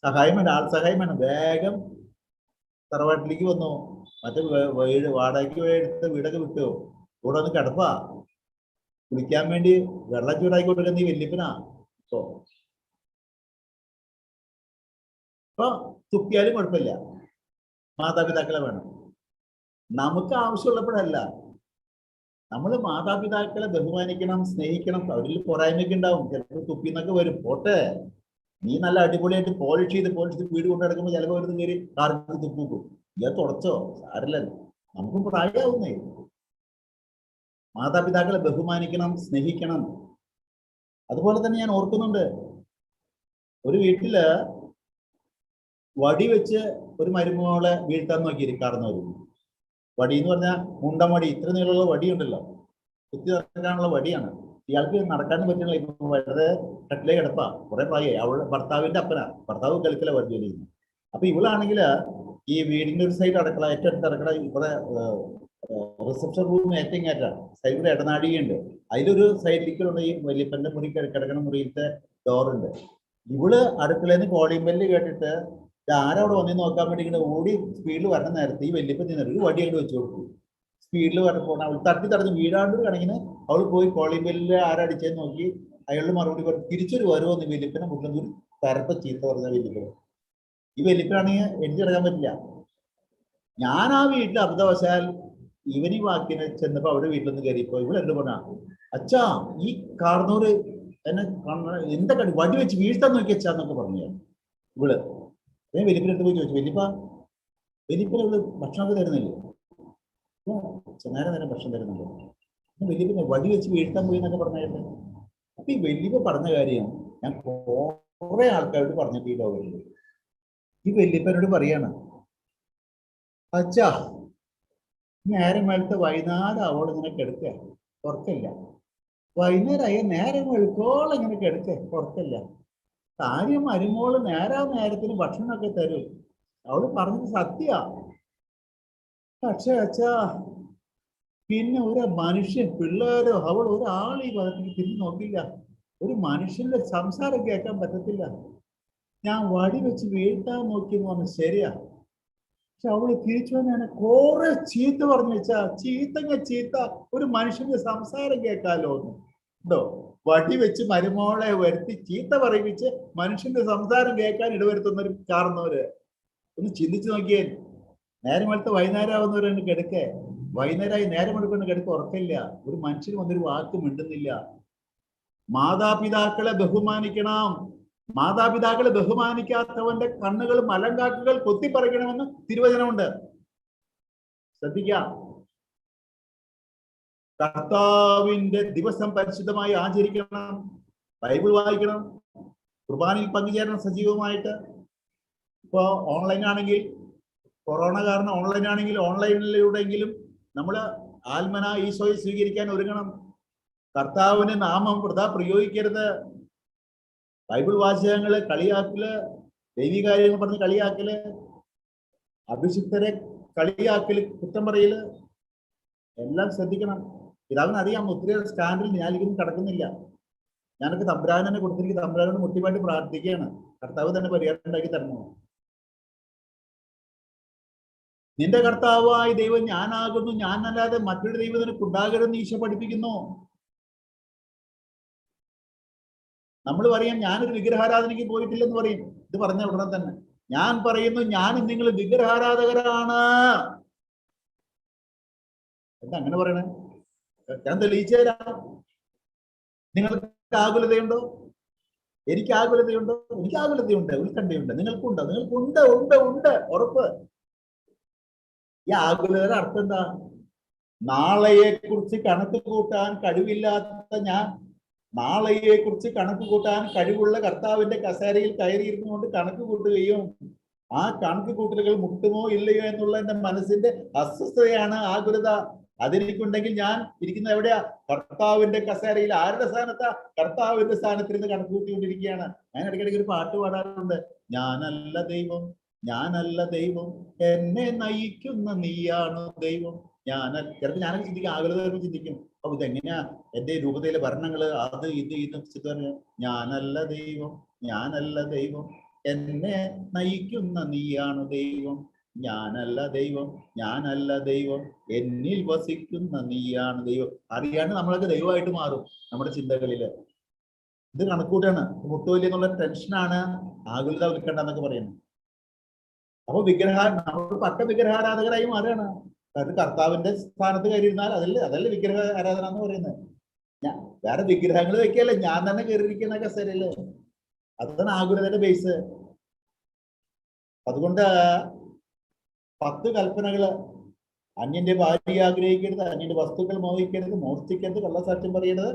സഹായം വേണം, ആൾ സഹായം വേണം. വേഗം തറവാട്ടിലേക്ക് വന്നു. മറ്റേ വീട് വാടകയ്ക്ക് എടുത്ത വീടൊക്കെ വിട്ടു. ഇവിടെ വന്ന് കിടപ്പാ. കുളിക്കാൻ വേണ്ടി വെള്ളം ചൂടാക്കിക്കൊണ്ടിരിക്കുന്ന ഈ വല്യപ്പനാ. ഇപ്പൊ തുപ്പിയാലും കുഴപ്പമില്ല, മാതാപിതാക്കളെ വേണം. നമുക്ക് ആവശ്യമുള്ളപ്പോഴല്ല. നമ്മൾ മാതാപിതാക്കളെ ബഹുമാനിക്കണം, സ്നേഹിക്കണം. അവരിൽ പോരായ്മയൊക്കെ ഉണ്ടാവും, ചിലപ്പോൾ തുപ്പിന്നൊക്കെ വരും. പോട്ടെ, നീ നല്ല അടിപൊളിയായിട്ട് പോളിഷ് ചെയ്ത് വീട് കൊണ്ട് നടക്കുമ്പോൾ ചിലപ്പോൾ വരുന്ന കയറി കാർക്കിൽ തുപ്പിക്കും. ഇയാൾ തുടച്ചോ, സാരല്ലല്ലോ, നമുക്കും പ്രായമാവുന്നേ. മാതാപിതാക്കളെ ബഹുമാനിക്കണം, സ്നേഹിക്കണം. അതുപോലെ തന്നെ ഞാൻ ഓർക്കുന്നുണ്ട്, ഒരു വീട്ടില് വടി വെച്ച് ഒരു മരുമോളെ വീഴ്ത്താൻ നോക്കിയിരിക്കാറുന്നവര്. വടി എന്ന് പറഞ്ഞാൽ മുണ്ടമടി, ഇത്ര നീളമുള്ള വടിയുണ്ടല്ലോ, കുത്തി നടക്കാനുള്ള വടിയാണ്. ഇയാൾക്ക് നടക്കാനും പറ്റുന്നില്ല. ഇപ്പൊ വളരെ കട്ടിലേ കിടപ്പാ, കുറെ പ്രായമായി. അവളുടെ ഭർത്താവിന്റെ അപ്പനാ, ഭർത്താവ് ഗൾഫിലെ വടി ചെയ്യുന്നു. അപ്പൊ ഇവളാണെങ്കിൽ ഈ വീടിന്റെ ഒരു സൈഡ് അടുക്കള, ഏറ്റവും അടുത്ത അടുക്കള ഇവിടെ റിസപ്ഷൻ റൂം ഏറ്റവും സൈഡിൽ ഇടനാഴികയുണ്ട്. അതിലൊരു സൈഡിലേക്കുള്ള ഈ വല്യപ്പന്റെ മുറി കിടക്കണ മുറിയിലത്തെ ഡോറുണ്ട്. ഇവള് അടുക്കളയിൽ നിന്ന് കോളിംഗ് ബെല്ല് കേട്ടിട്ട് ആരവിടെ വന്നു നോക്കാൻ വേണ്ടി ഇങ്ങനെ ഓടി സ്പീഡിൽ വരണ നേരത്തെ ഈ വല്യപ്പൻ നിന്നിട്ട് ഒരു വടി അങ്ങോട്ട് വെച്ചു കൊടുക്കും. സ്പീഡിൽ പോണ അവൾ തട്ടി തടഞ്ഞ് വീഴാണ്ട് കണക്കിന് അവൾ പോയി കോളിംഗ് ബെല്ലിൽ ആരടിച്ചെന്ന് നോക്കി അയാളുടെ മറുപടി പറഞ്ഞു തിരിച്ചൊരു വരുമെന്ന് വല്യപ്പനെ മുകളിൽ ഒരു തരപ്പ ചീത്ത പറഞ്ഞ വല്യപ്പൻ. ഈ വല്യപ്പനാണെങ്കിൽ എഴുതിയിറങ്ങാൻ പറ്റില്ല. ഞാൻ ആ വീട്ടിൽ അബദ്ധവശാൽ ഇവനി വാക്കിനെ ചെന്നപ്പോ അവിടെ വീട്ടിലൊന്ന് കയറിയപ്പോ ഇവിടെ എന്ത് പറഞ്ഞ അച്ഛാ ഈ കാർന്നൂര് എന്നെ എന്താ കടി വടി വെച്ച് വീഴ്ത്താൻ നോക്കി അച്ഛാന്നൊക്കെ പറഞ്ഞു ഇവള്. ഞാൻ വലിയപ്പനടുത്ത് പോയി ചോദിച്ചു വലിയപ്പന ഇവള് ഭക്ഷണമൊക്കെ തരുന്നില്ലേ? നേരം ഭക്ഷണം തരുന്നുണ്ട്. വലിയപ്പനെ വടി വെച്ച് വീഴ്ത്താൻ പോയി എന്നൊക്കെ പറഞ്ഞായിരുന്നു. അപ്പൊ ഈ വല്യപ്പ പറഞ്ഞ കാര്യം ഞാൻ കുറെ ആൾക്കാരോട് പറഞ്ഞിട്ട് ഈ ലോകത്തിൽ ഈ വല്യപ്പനോട് പറയാണ് അച്ഛാ നേരം വെളുത്ത വൈകുന്നേരം അവൾ ഇങ്ങനെ കിടക്കുക പുറത്തില്ല. വൈകുന്നേരമായ നേരം വെളുക്കോളം ഇങ്ങനെ കിടക്കുക പുറത്തില്ല. കാര്യം മരുമോള് നേരത്തിന് ഭക്ഷണമൊക്കെ തരും. അവള് പറഞ്ഞത് സത്യാ. പക്ഷെ അച്ഛാ പിന്നെ ഒരു മനുഷ്യൻ പിള്ളേരോ അവൾ ഒരാൾ ഈ ഭാഗത്തേക്ക് തിരിഞ്ഞു നോക്കില്ല. ഒരു മനുഷ്യന്റെ സംസാരം കേൾക്കാൻ പറ്റത്തില്ല. ഞാൻ വടി വെച്ച് വീഴ്ത്താൻ നോക്കിയെന്ന് പറഞ്ഞു ശരിയാ. പക്ഷെ അവള് തിരിച്ചു വന്നാണ് കുറെ ചീത്ത പറഞ്ഞു വെച്ചാ ചീത്ത ഒരു മനുഷ്യന്റെ സംസാരം കേൾക്കാലോ ഉണ്ടോ? വടി വെച്ച് മരുമോളെ വരുത്തി ചീത്ത പറയിപ്പിച്ച് മനുഷ്യന്റെ സംസാരം കേൾക്കാൻ ഇടവരുത്തുന്നവർ കാരണവര് ഒന്ന് ചിന്തിച്ചു നോക്കിയേ. നേരം വെളുത്ത വൈകുന്നേരം ആവുന്നവരാണ് കിടക്കേ. വൈകുന്നേരമായി നേരം എടുക്കുന്ന കിടക്ക് ഉറക്കില്ല. ഒരു മനുഷ്യന് വന്നൊരു വാക്ക് മിണ്ടുന്നില്ല. മാതാപിതാക്കളെ ബഹുമാനിക്കണം. മാതാപിതാക്കളെ ബഹുമാനിക്കാത്തവന്റെ കണ്ണുകൾ മലങ്കാക്കുകൾ കൊത്തിപ്പറിക്കണമെന്ന് തിരുവചനമുണ്ട്. ശ്രദ്ധിക്കാം. കർത്താവിന്റെ ദിവസം പരിശുദ്ധമായി ആചരിക്കണം. ബൈബിൾ വായിക്കണം. കുർബാനയിൽ പങ്കുചേരണം സജീവമായിട്ട്. ഇപ്പോ ഓൺലൈൻ ആണെങ്കിൽ കൊറോണ കാരണം ഓൺലൈൻ ആണെങ്കിൽ ഓൺലൈനിലൂടെയെങ്കിലും നമ്മൾ ആത്മന ഈശോയെ സ്വീകരിക്കാൻ ഒരുങ്ങണം. കർത്താവിന്റെ നാമം വൃഥാ പ്രയോഗിക്കരുത്. ബൈബിൾ വാചകങ്ങള് കളിയാക്കല്, ദൈവികാര്യങ്ങൾ പറഞ്ഞ് കളിയാക്കല്, അഭിഷിക്തരെ കളിയാക്കല്, കുറ്റം പറയല് എല്ലാം ശ്രദ്ധിക്കണം. പിതാവിന് അറിയാം ഒത്തിരി സ്റ്റാൻഡിൽ ഞാനിതൊന്നും കിടക്കുന്നില്ല. ഞാനൊക്കെ തമ്പുരാനെ കൊടുത്തിരിക്കും. തമ്പുരാനോട് മുട്ടിപ്പായിട്ട് പ്രാർത്ഥിക്കുകയാണ് കർത്താവ് തന്നെ പരിഹാരം ഉണ്ടാക്കി തരണോ. നിന്റെ കർത്താവായ ദൈവം ഞാനാകുന്നു, ഞാനല്ലാതെ മറ്റൊരു ദൈവം നിനക്ക് ഉണ്ടാകരുതെന്ന് ഈശോ പഠിപ്പിക്കുന്നു. നമ്മൾ പറയും ഞാനൊരു വിഗ്രഹാരാധനയ്ക്ക് പോയിട്ടില്ലെന്ന് പറയും. ഇത് പറഞ്ഞ ഉടനെ തന്നെ ഞാൻ പറയുന്നു ഞാനും നിങ്ങൾ വിഗ്രഹാരാധകരാണ്. എന്താ അങ്ങനെ പറയണേ? ഞാൻ തെളിയിച്ചു തരാം. നിങ്ങൾക്ക് ആകുലതയുണ്ടോ? എനിക്ക് ആകുലതയുണ്ടോ? എനിക്ക് ആകുലതയുണ്ട്, ഉത്കണ്ഠയുണ്ട്. നിങ്ങൾക്കുണ്ടോ? നിങ്ങൾക്കുണ്ട്, ഉണ്ട് ഉറപ്പ്. ഈ ആകുലതയുടെ അർത്ഥം എന്താ? നാളെയെ കുറിച്ച് കണക്ക് കൂട്ടാൻ കഴിവില്ലാത്ത ഞാൻ നാളെയെ കുറിച്ച് കണക്ക് കൂട്ടാൻ കഴിവുള്ള കർത്താവിന്റെ കസേരയിൽ കയറിയിരുന്നുകൊണ്ട് കണക്ക് കൂട്ടുകയും ആ കണക്ക് കൂട്ടലുകൾ മുട്ടുമോ ഇല്ലയോ എന്നുള്ള എന്റെ മനസ്സിന്റെ അസ്വസ്ഥതയാണ് ആകുലത. അതെനിക്കുണ്ടെങ്കിൽ ഞാൻ ഇരിക്കുന്ന എവിടെയാ? കർത്താവിന്റെ കസേരയിൽ. ആരുടെ സ്ഥാനത്താ? കർത്താവിന്റെ സ്ഥാനത്തിരുന്ന് കണക്ക് കൂട്ടിക്കൊണ്ടിരിക്കുകയാണ്. ഞാൻ ഇടയ്ക്കിടയ്ക്ക് ഒരു പാട്ട് പാടാറുണ്ട്. ഞാനല്ല ദൈവം, ഞാനല്ല ദൈവം, എന്നെ നയിക്കുന്ന നീയാണ് ദൈവം. ചിലപ്പോൾ ഞാനൊക്കെ ചിന്തിക്കും, ആകുലത ചിന്തിക്കും, അപ്പൊ ഇതെങ്ങനെയാ എന്റെ രൂപതയിലെ ഭരണങ്ങള് അത് ഇത് ഞാനല്ല ദൈവം, ഞാനല്ല ദൈവം, എന്നെ നയിക്കുന്ന നീയാണ് ദൈവം. ഞാനല്ല ദൈവം, ഞാനല്ല ദൈവം, എന്നിൽ വസിക്കുന്ന നീയാണ് ദൈവം. അറിയാണ്ട് നമ്മളൊക്കെ ദൈവമായിട്ട് മാറും നമ്മുടെ ചിന്തകളില്. ഇത് കണക്കൂട്ടാണ്. മുട്ടുവല്ലി എന്നുള്ള ടെൻഷനാണ് ആകുലത ഉൽക്കണ്ടെന്നൊക്കെ പറയുന്നത്. അപ്പൊ നമ്മൾ പക്ക വിഗ്രഹാരാധകരായി മാറുകയാണ്. കാരണം കർത്താവിന്റെ സ്ഥാനത്ത് കയറിയിരുന്നാൽ അതല്ലേ വിഗ്രഹ ആരാധന എന്ന് പറയുന്നത്. വേറെ വിഗ്രഹങ്ങൾ വെക്കല്ലേ, ഞാൻ തന്നെ കയറിയിരിക്കുന്ന കസേരയില്. അതാണ് ആകുലതയുടെ ബേസ്. അതുകൊണ്ട് 10 കൽപ്പനകള്: അന്യന്റെ ഭാര്യ ആഗ്രഹിക്കരുത്, അന്യന്റെ വസ്തുക്കൾ മോഹിക്കരുത്, മോഷ്ടിക്കരുത്, കള്ളസാക്ഷ്യം പറയരുത്,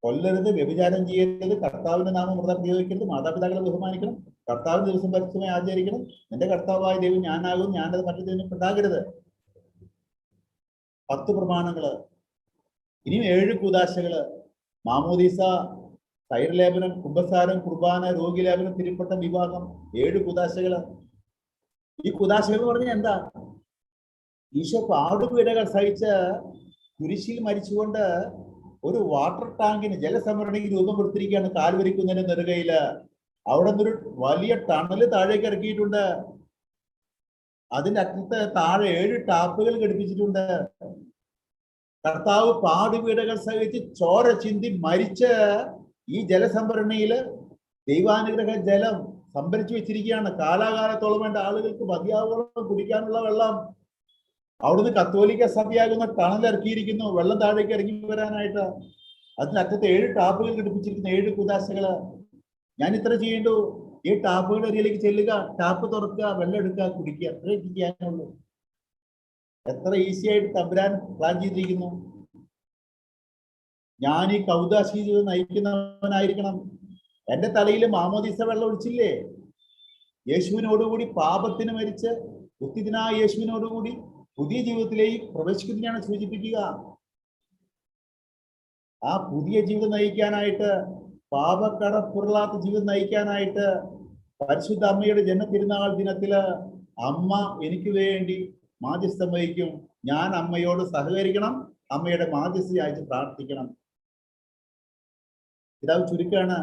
കൊല്ലരുത്, വ്യഭിചാരം ചെയ്യരുത്, കർത്താവിന്റെ നാമം വൃഥാ പ്രയോഗിക്കരുത്, മാതാപിതാക്കളെ ബഹുമാനിക്കണം, കർത്താവിന്റെ ദിവസം പരിശുദ്ധമായി ആചരിക്കണം, നിന്റെ കർത്താവായ ദൈവം ഞാനാകും, ഞാനത് മറ്റു ദൈവം ഉണ്ടാകരുത്. 10 പ്രമാണങ്ങള്. ഇനിയും 7 കൂദാശകള്: മാമോദീസ, തൈലലേപനം, കുമ്പസാരം, കുർബാന, രോഗിലേപനം, തിരുപ്പട്ടം, വിവാഹം. 7 കൂദാശകള്. ഈ കൂദാശകൾ എന്ന് പറഞ്ഞാൽ എന്താ? ഈശോ പാടുപീഡകൾ സഹിച്ച് കുരിശിൽ മരിച്ചുകൊണ്ട് ഒരു വാട്ടർ ടാങ്കിന് ജലസംഭരണിക്ക് രൂപം കൊടുത്തിരിക്കുകയാണ് കാൽവരിക്കുന്നതിന് നെറുകയില്. അവിടെ നിന്നൊരു വലിയ ടണല് താഴേക്ക് ഇറക്കിയിട്ടുണ്ട്. അതിന്റെ അറ്റത്ത് താഴെ 7 ടാപ്പുകൾ ഘടിപ്പിച്ചിട്ടുണ്ട്. കർത്താവ് പാടുപീഡകൾ സഹിച്ച് ചോര ചിന്തി മരിച്ച് ഈ ജലസംഭരണിയില് ദൈവാനുഗ്രഹ ജലം സംഭരിച്ചു വെച്ചിരിക്കുകയാണ്. കാലാകാലത്തോളം വേണ്ട ആളുകൾക്ക് മതിയാവോളം കുടിക്കാനുള്ള വെള്ളം അവിടുന്ന് കത്തോലിക്ക സഭയാകുന്ന ടണലിറക്കിയിരിക്കുന്നു, വെള്ളം താഴേക്ക് ഇറങ്ങി വരാനായിട്ട്. അതിനറ്റത്ത് 7 ടാപ്പുകൾ ഘടിപ്പിച്ചിരിക്കുന്ന 7 കുദാശകള്. ഞാൻ ഇത്ര ചെയ്യേണ്ടു, ഈ ടാപ്പുകളുടെ അരിയിലേക്ക് ചെല്ലുക, ടാപ്പ് തുറക്കുക, വെള്ളം എടുക്കുക, കുടിക്കുക, അത്രേ ചെയ്യാനുള്ളൂ. എത്ര ഈസി ആയിട്ട് തമ്പുരാൻ പ്ലാൻ ചെയ്തിരിക്കുന്നു. ഞാൻ ഈ കൗദാശി ജീവിതം നയിക്കുന്നവനായിരിക്കണം. എന്റെ തലയിൽ മാമോദീസ വെള്ളം ഒഴിച്ചില്ലേ? യേശുവിനോടുകൂടി പാപത്തിന് മരിച്ച് ഉത്തിതനായ യേശുവിനോടുകൂടി പുതിയ ജീവിതത്തിലേക്ക് പ്രവേശിക്കുന്നതിനാണ് സൂചിപ്പിക്കുക. ആ പുതിയ ജീവിതം നയിക്കാനായിട്ട്, പാപക്കടപ്പുറലാത്ത ജീവിതം നയിക്കാനായിട്ട് പരിശുദ്ധ അമ്മയുടെ ജന്മതിരുനാൾ ദിനത്തില് അമ്മ എനിക്ക് വേണ്ടി മാധ്യസ്ഥം വഹിക്കും. ഞാൻ അമ്മയോട് സഹകരിക്കണം, അമ്മയുടെ മാധ്യസ്ഥ അയച്ച് പ്രാർത്ഥിക്കണം. ഇതാ ചുരുക്കാണ്.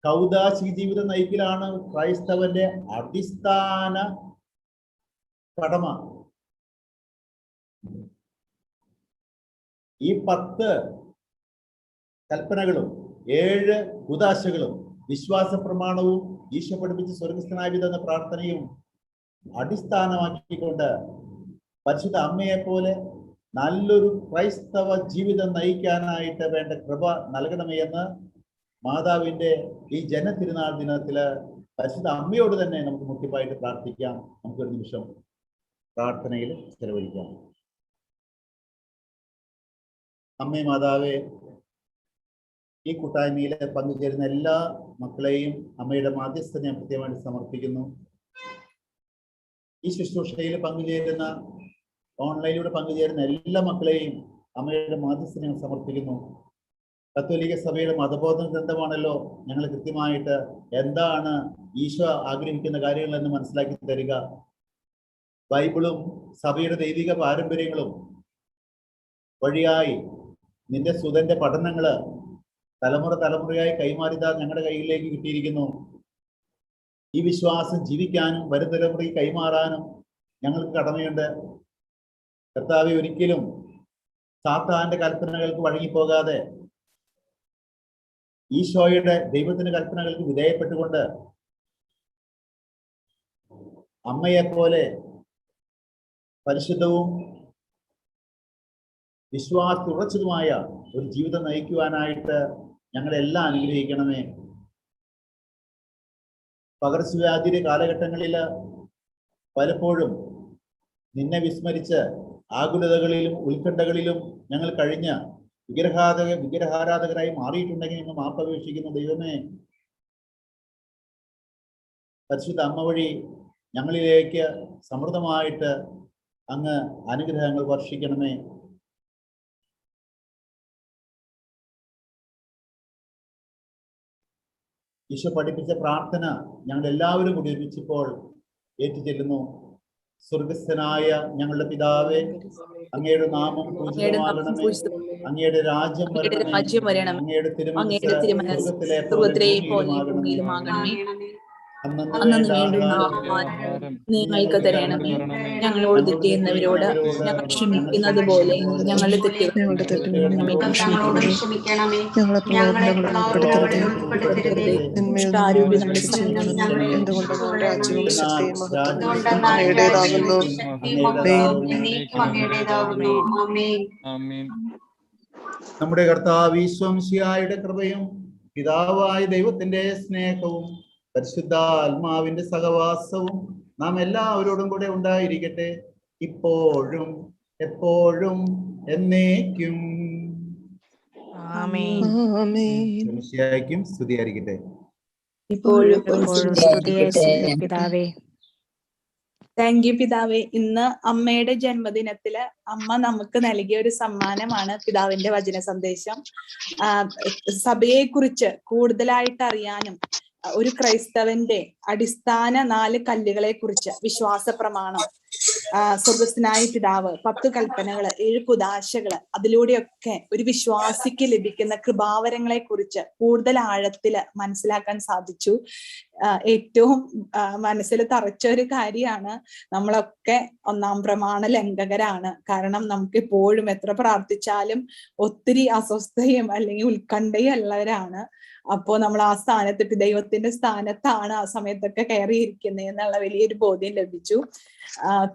കൗദാശി ജീവിതം നയിക്കലാണ് ക്രൈസ്തവന്റെ അടിസ്ഥാന കടമ. ഈ 10 കൽപ്പനകളും 7 കുദാശകളും വിശ്വാസ പ്രമാണവും ഈശോ പഠിപ്പിച്ച് സ്വർഗസ്ഥനായ പിതാവേ എന്ന പ്രാർത്ഥനയും അടിസ്ഥാനമാക്കിക്കൊണ്ട് പരിശുദ്ധ അമ്മയെ പോലെ നല്ലൊരു ക്രൈസ്തവ ജീവിതം നയിക്കാനായിട്ട് വേണ്ട കൃപ നൽകണമേ എന്ന് മാതാവിന്റെ ഈ ജനതിരുനാൾ ദിനത്തില് പരിശുദ്ധ അമ്മയോട് തന്നെ നമുക്ക് മുഖ്യമായിട്ട് പ്രാർത്ഥിക്കാം. നമുക്കൊരു നിമിഷം പ്രാർത്ഥനയിൽ ചെലവഴിക്കാം. അമ്മേ മാതാവേ, ഈ കൂട്ടായ്മയിൽ പങ്കുചേരുന്ന എല്ലാ മക്കളെയും അമ്മയുടെ മാധ്യസ്ഥ ഞാൻ കൃത്യമായിട്ട് സമർപ്പിക്കുന്നു. ഈ ശുശ്രൂഷയിൽ പങ്കുചേരുന്ന, ഓൺലൈനിലൂടെ പങ്കുചേരുന്ന എല്ലാ മക്കളെയും അമ്മയുടെ മാധ്യസ്ഥ ഞാൻ സമർപ്പിക്കുന്നു. കത്തോലിക്ക സഭയുടെ മതബോധന ഗ്രന്ഥമാണല്ലോ ഞങ്ങൾ കൃത്യമായിട്ട് എന്താണ് ഈശോ ആഗ്രഹിക്കുന്ന കാര്യങ്ങളെന്ന് മനസ്സിലാക്കി തരിക. ബൈബിളും സഭയുടെ ദൈവിക പാരമ്പര്യങ്ങളും വഴിയായി നിന്റെ സുതന്റെ പഠനങ്ങള് തലമുറയായി കൈമാറിതാ ഞങ്ങളുടെ കയ്യിലേക്ക് കിട്ടിയിരിക്കുന്നു. ഈ വിശ്വാസം ജീവിക്കാനും വരും തലമുറയ്ക്ക് കൈമാറാനും ഞങ്ങൾക്ക് കടമയുണ്ട്. കർത്താവേ, ഒരിക്കലും സാത്താന്റെ കൽപ്പനകൾക്ക് വഴങ്ങിപ്പോകാതെ ഈശോയുടെ ദൈവത്തിന്റെ കൽപ്പനകൾക്ക് വിധേയപ്പെട്ടുകൊണ്ട് അമ്മയെപ്പോലെ പരിശുദ്ധവും വിശ്വാസ ഉറച്ചതുമായ ഒരു ജീവിതം നയിക്കുവാനായിട്ട് ഞങ്ങളെല്ലാം അനുഗ്രഹിക്കണമേ. പകർച്ചവ്യാധിയുടെ കാലഘട്ടങ്ങളിൽ പലപ്പോഴും നിന്നെ വിസ്മരിച്ച് ആകുലതകളിലും ഉത്കണ്ഠകളിലും ഞങ്ങൾ കഴിഞ്ഞ വിഗ്രഹാരാധകരായി മാറിയിട്ടുണ്ടെങ്കിൽ ഞങ്ങൾ മാപ്പപേക്ഷിക്കുന്ന ദൈവമേ, പരിശുദ്ധ അമ്മ വഴി ഞങ്ങളിലേക്ക് സമൃദ്ധമായിട്ട് അങ്ങ് അനുഗ്രഹങ്ങൾ വർഷിക്കണമേ. ഈശോ പഠിപ്പിച്ച പ്രാർത്ഥന ഞങ്ങൾ എല്ലാവരും കൂടി ഒരുമിച്ചിപ്പോൾ ഏറ്റുചൊല്ലുന്നു. സ്വർഗസ്ഥനായ ഞങ്ങളുടെ പിതാവേ, അങ്ങയുടെ നാമം പൂജിതമാകണമേ, അങ്ങയുടെ രാജ്യം വരണമേ, അങ്ങയുടെ തിരുമനസ്സ് സ്വർഗ്ഗത്തിലെ പോലെ ഭൂമിയിലുമാകണമേ. നിങ്ങൾക്ക് തരണമേ. ഞങ്ങളോട് തെറ്റ് ചെയ്യുന്നവരോട് ഞങ്ങൾ ക്ഷമിക്കുന്നത് പോലെ ഞങ്ങളുടെ തെറ്റുകളെ ക്ഷമിക്കണമേ. നമ്മുടെ കർത്താവ് ഈശോ മിശിഹായുടെ കൃപയും പിതാവായ ദൈവത്തിന്റെ സ്നേഹവും പരിശുദ്ധ ആത്മാവിന്റെ സഹവാസവും നാം എല്ലാവരോടും കൂടെ ഉണ്ടായിരിക്കട്ടെ, ഇപ്പോഴും എപ്പോഴും എന്നേക്കും. മിശിഹായ്ക്കും സ്തുതിയായിരിക്കട്ടെ. പിതാവേ, താങ്ക് യു പിതാവേ. ഇന്ന് അമ്മയുടെ ജന്മദിനത്തില് അമ്മ നമുക്ക് നൽകിയ ഒരു സമ്മാനമാണ് പിതാവിന്റെ വചന സന്ദേശം. സഭയെ കുറിച്ച് കൂടുതലായിട്ട് അറിയാനും ഒരു ക്രൈസ്തവന്റെ അടിസ്ഥാന 4 കല്ലുകളെ കുറിച്ച്, വിശ്വാസ പ്രമാണം, സ്വർഗസ്ഥനായ പിതാവ് 10 കൽപ്പനകള്, 7 കുദാശകള്, അതിലൂടെയൊക്കെ ഒരു വിശ്വാസിക്ക് ലഭിക്കുന്ന കൃപാവരങ്ങളെ കുറിച്ച് കൂടുതൽ ആഴത്തില് മനസ്സിലാക്കാൻ സാധിച്ചു. ഏറ്റവും മനസ്സിൽ തറച്ച ഒരു കാര്യമാണ്, നമ്മളൊക്കെ 1-ാം പ്രമാണ ലംഘകരാണ്. കാരണം നമുക്ക് എപ്പോഴും എത്ര പ്രാർത്ഥിച്ചാലും ഒത്തിരി അസ്വസ്ഥയും അല്ലെങ്കിൽ ഉത്കണ്ഠയും ഉള്ളവരാണ്. അപ്പോ നമ്മൾ ആ സ്ഥാനത്ത്, ദൈവത്തിന്റെ സ്ഥാനത്താണ് ആ സമയത്തൊക്കെ കയറിയിരിക്കുന്നത് എന്നുള്ള വലിയൊരു ബോധ്യം ലഭിച്ചു.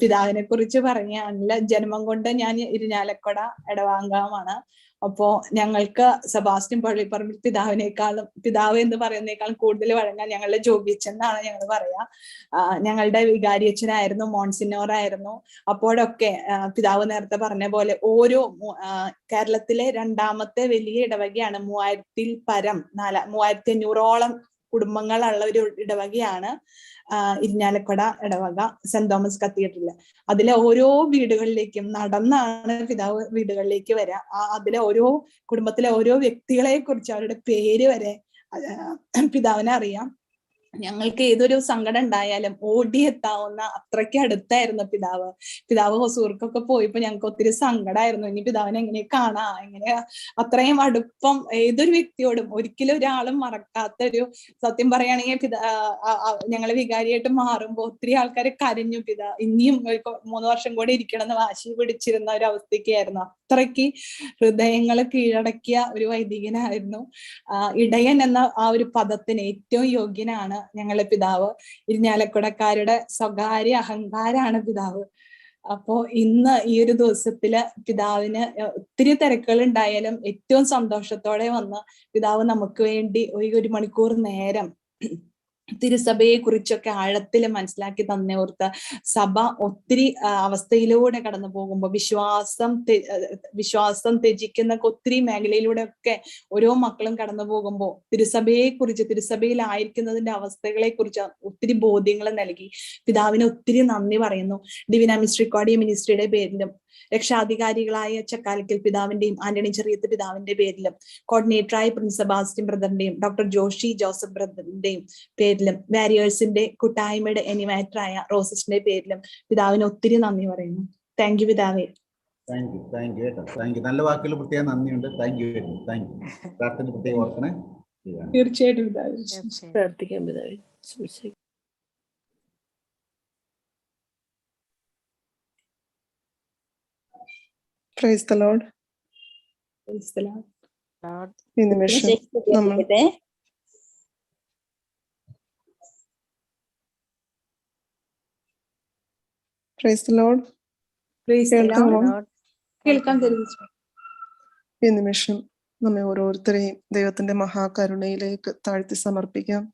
പിതാവിനെ കുറിച്ച് പറഞ്ഞാൽ, ജന്മം കൊണ്ട് ഞാൻ ഇരിഞ്ഞാലക്കുട എടവാങ്കാമാണ്. അപ്പോ ഞങ്ങൾക്ക് സെബാസ്റ്റ്യൻ പള്ളിപ്പറമ്പിൽ പിതാവ് എന്ന് പറയുന്നേക്കാളും കൂടുതൽ വഴങ്ങാൻ ഞങ്ങളുടെ ജോബിച്ചെന്നാണ് ഞങ്ങൾ പറയാ. ഞങ്ങളുടെ വികാരിയച്ഛനായിരുന്നു, മോൺസിനോറായിരുന്നു. അപ്പോഴൊക്കെ പിതാവ് നേരത്തെ പറഞ്ഞ പോലെ ഓരോ കേരളത്തിലെ 2ാമത്തെ വലിയ ഇടവകയാണ്. 3000-ൽ പരം 3500ഓളം കുടുംബങ്ങളുള്ള ഒരു ഇടവകയാണ് ഇരിഞ്ഞാലക്കുട ഇടവക സെന്റ് തോമസ് കത്തീഡ്രല്. അതിലെ ഓരോ വീടുകളിലേക്കും നടന്നാണ് പിതാവ് വീടുകളിലേക്ക് വരിക. അതിലെ ഓരോ കുടുംബത്തിലെ ഓരോ വ്യക്തികളെ കുറിച്ച്, അവരുടെ പേര് വരെ പിതാവിനെ അറിയാം. ഞങ്ങൾക്ക് ഏതൊരു സങ്കടം ഉണ്ടായാലും ഓടിയെത്താവുന്ന അത്രയ്ക്ക് അടുത്തായിരുന്നു പിതാവ് ഹൊസൂർക്കൊക്കെ പോയപ്പോ ഞങ്ങൾക്ക് ഒത്തിരി സങ്കടമായിരുന്നു. ഇനി പിതാവിനെ എങ്ങനെ അത്രയും അടുപ്പം ഏതൊരു വ്യക്തിയോടും ഒരിക്കലും ഒരാളും മറക്കാത്ത ഒരു, സത്യം പറയുകയാണെങ്കിൽ ഞങ്ങള് വികാരിയായിട്ട് മാറുമ്പോ ഒത്തിരി ആൾക്കാർ കരഞ്ഞു. ഇനിയും 3 വർഷം കൂടെ ഇരിക്കണമെന്ന് വാശി പിടിച്ചിരുന്ന ഒരു അവസ്ഥയ്ക്കായിരുന്നു. അത്രയ്ക്ക് ഹൃദയങ്ങളെ കീഴടക്കിയ ഒരു വൈദികനായിരുന്നു. ഇടയൻ എന്ന ആ ഒരു പദത്തിന് ഏറ്റവും യോഗ്യനാണ് ഞങ്ങളുടെ പിതാവ്. ഇരിഞ്ഞാലക്കുടക്കാരുടെ സ്വകാര്യ അഹങ്കാരാണ് പിതാവ്. അപ്പോ ഇന്ന് ഈ ഒരു ദിവസത്തില് പിതാവിന് ഒത്തിരി തിരക്കുകൾ ഉണ്ടായാലും ഏറ്റവും സന്തോഷത്തോടെ വന്ന് പിതാവ് നമുക്ക് വേണ്ടി 1 മണിക്കൂർ നേരം തിരുസഭയെ കുറിച്ചൊക്കെ ആഴത്തിൽ മനസ്സിലാക്കി തന്നോർത്ത്, സഭ ഒത്തിരി അവസ്ഥയിലൂടെ കടന്നു പോകുമ്പോൾ വിശ്വാസം ത്യജിക്കുന്ന ഒത്തിരി മേഖലയിലൂടെ ഒക്കെ ഓരോ മക്കളും കടന്നു പോകുമ്പോൾ തിരുസഭയെ കുറിച്ച്, തിരുസഭയിലായിരിക്കുന്നതിന്റെ അവസ്ഥകളെ കുറിച്ച് ഒത്തിരി ബോധ്യങ്ങൾ നൽകി. പിതാവിന് ഒത്തിരി നന്ദി പറയുന്നു. ഡിവിന മിസ്റ്റിക്കോഡിയ മിനിസ്ട്രിയുടെ പേരിലും, രക്ഷാധികാരികളായ ചക്കാലക്കൽ പിതാവിന്റെയും ആന്റണി ചെറിയത്ത് പിതാവിന്റെ പേരിലും, കോർഡിനേറ്ററായ പ്രിൻസ് സെബാസ്റ്റ്യൻ ബ്രദറിന്റെയും ഡോക്ടർ ജോഷി ജോസഫ് ബ്രദറിന്റെയും പേരിലും, വാരിയേഴ്സിന്റെ കൂട്ടായ്മയുടെ എനിമേറ്ററായ റോസസിന്റെ പേരിലും പിതാവിന് ഒത്തിരി നന്ദി പറയുന്നു. താങ്ക് യു പിതാവേ. Thank you. നല്ല വാക്കുകൾ പ്രത്യേകം നന്ദിയുണ്ട്. Thank you. പ്രാർത്ഥന പ്രത്യേകം ഓർക്കണേ. തീർച്ചയായിട്ടും പിതാവേ. പ്രാർത്ഥിക്കാം പിതാവേ. Praise the Lord. Praise the Lord. ഈ നിമിഷം നമ്മൾ Praise the Lord. കേൾക്കാൻ തരുന്നു. ഈ നിമിഷം നമ്മെ ഓരോരുത്തരെയും ദൈവത്തിന്റെ മഹാകരുണയിലേക്ക് താഴ്ത്തി സമർപ്പിക്കാം.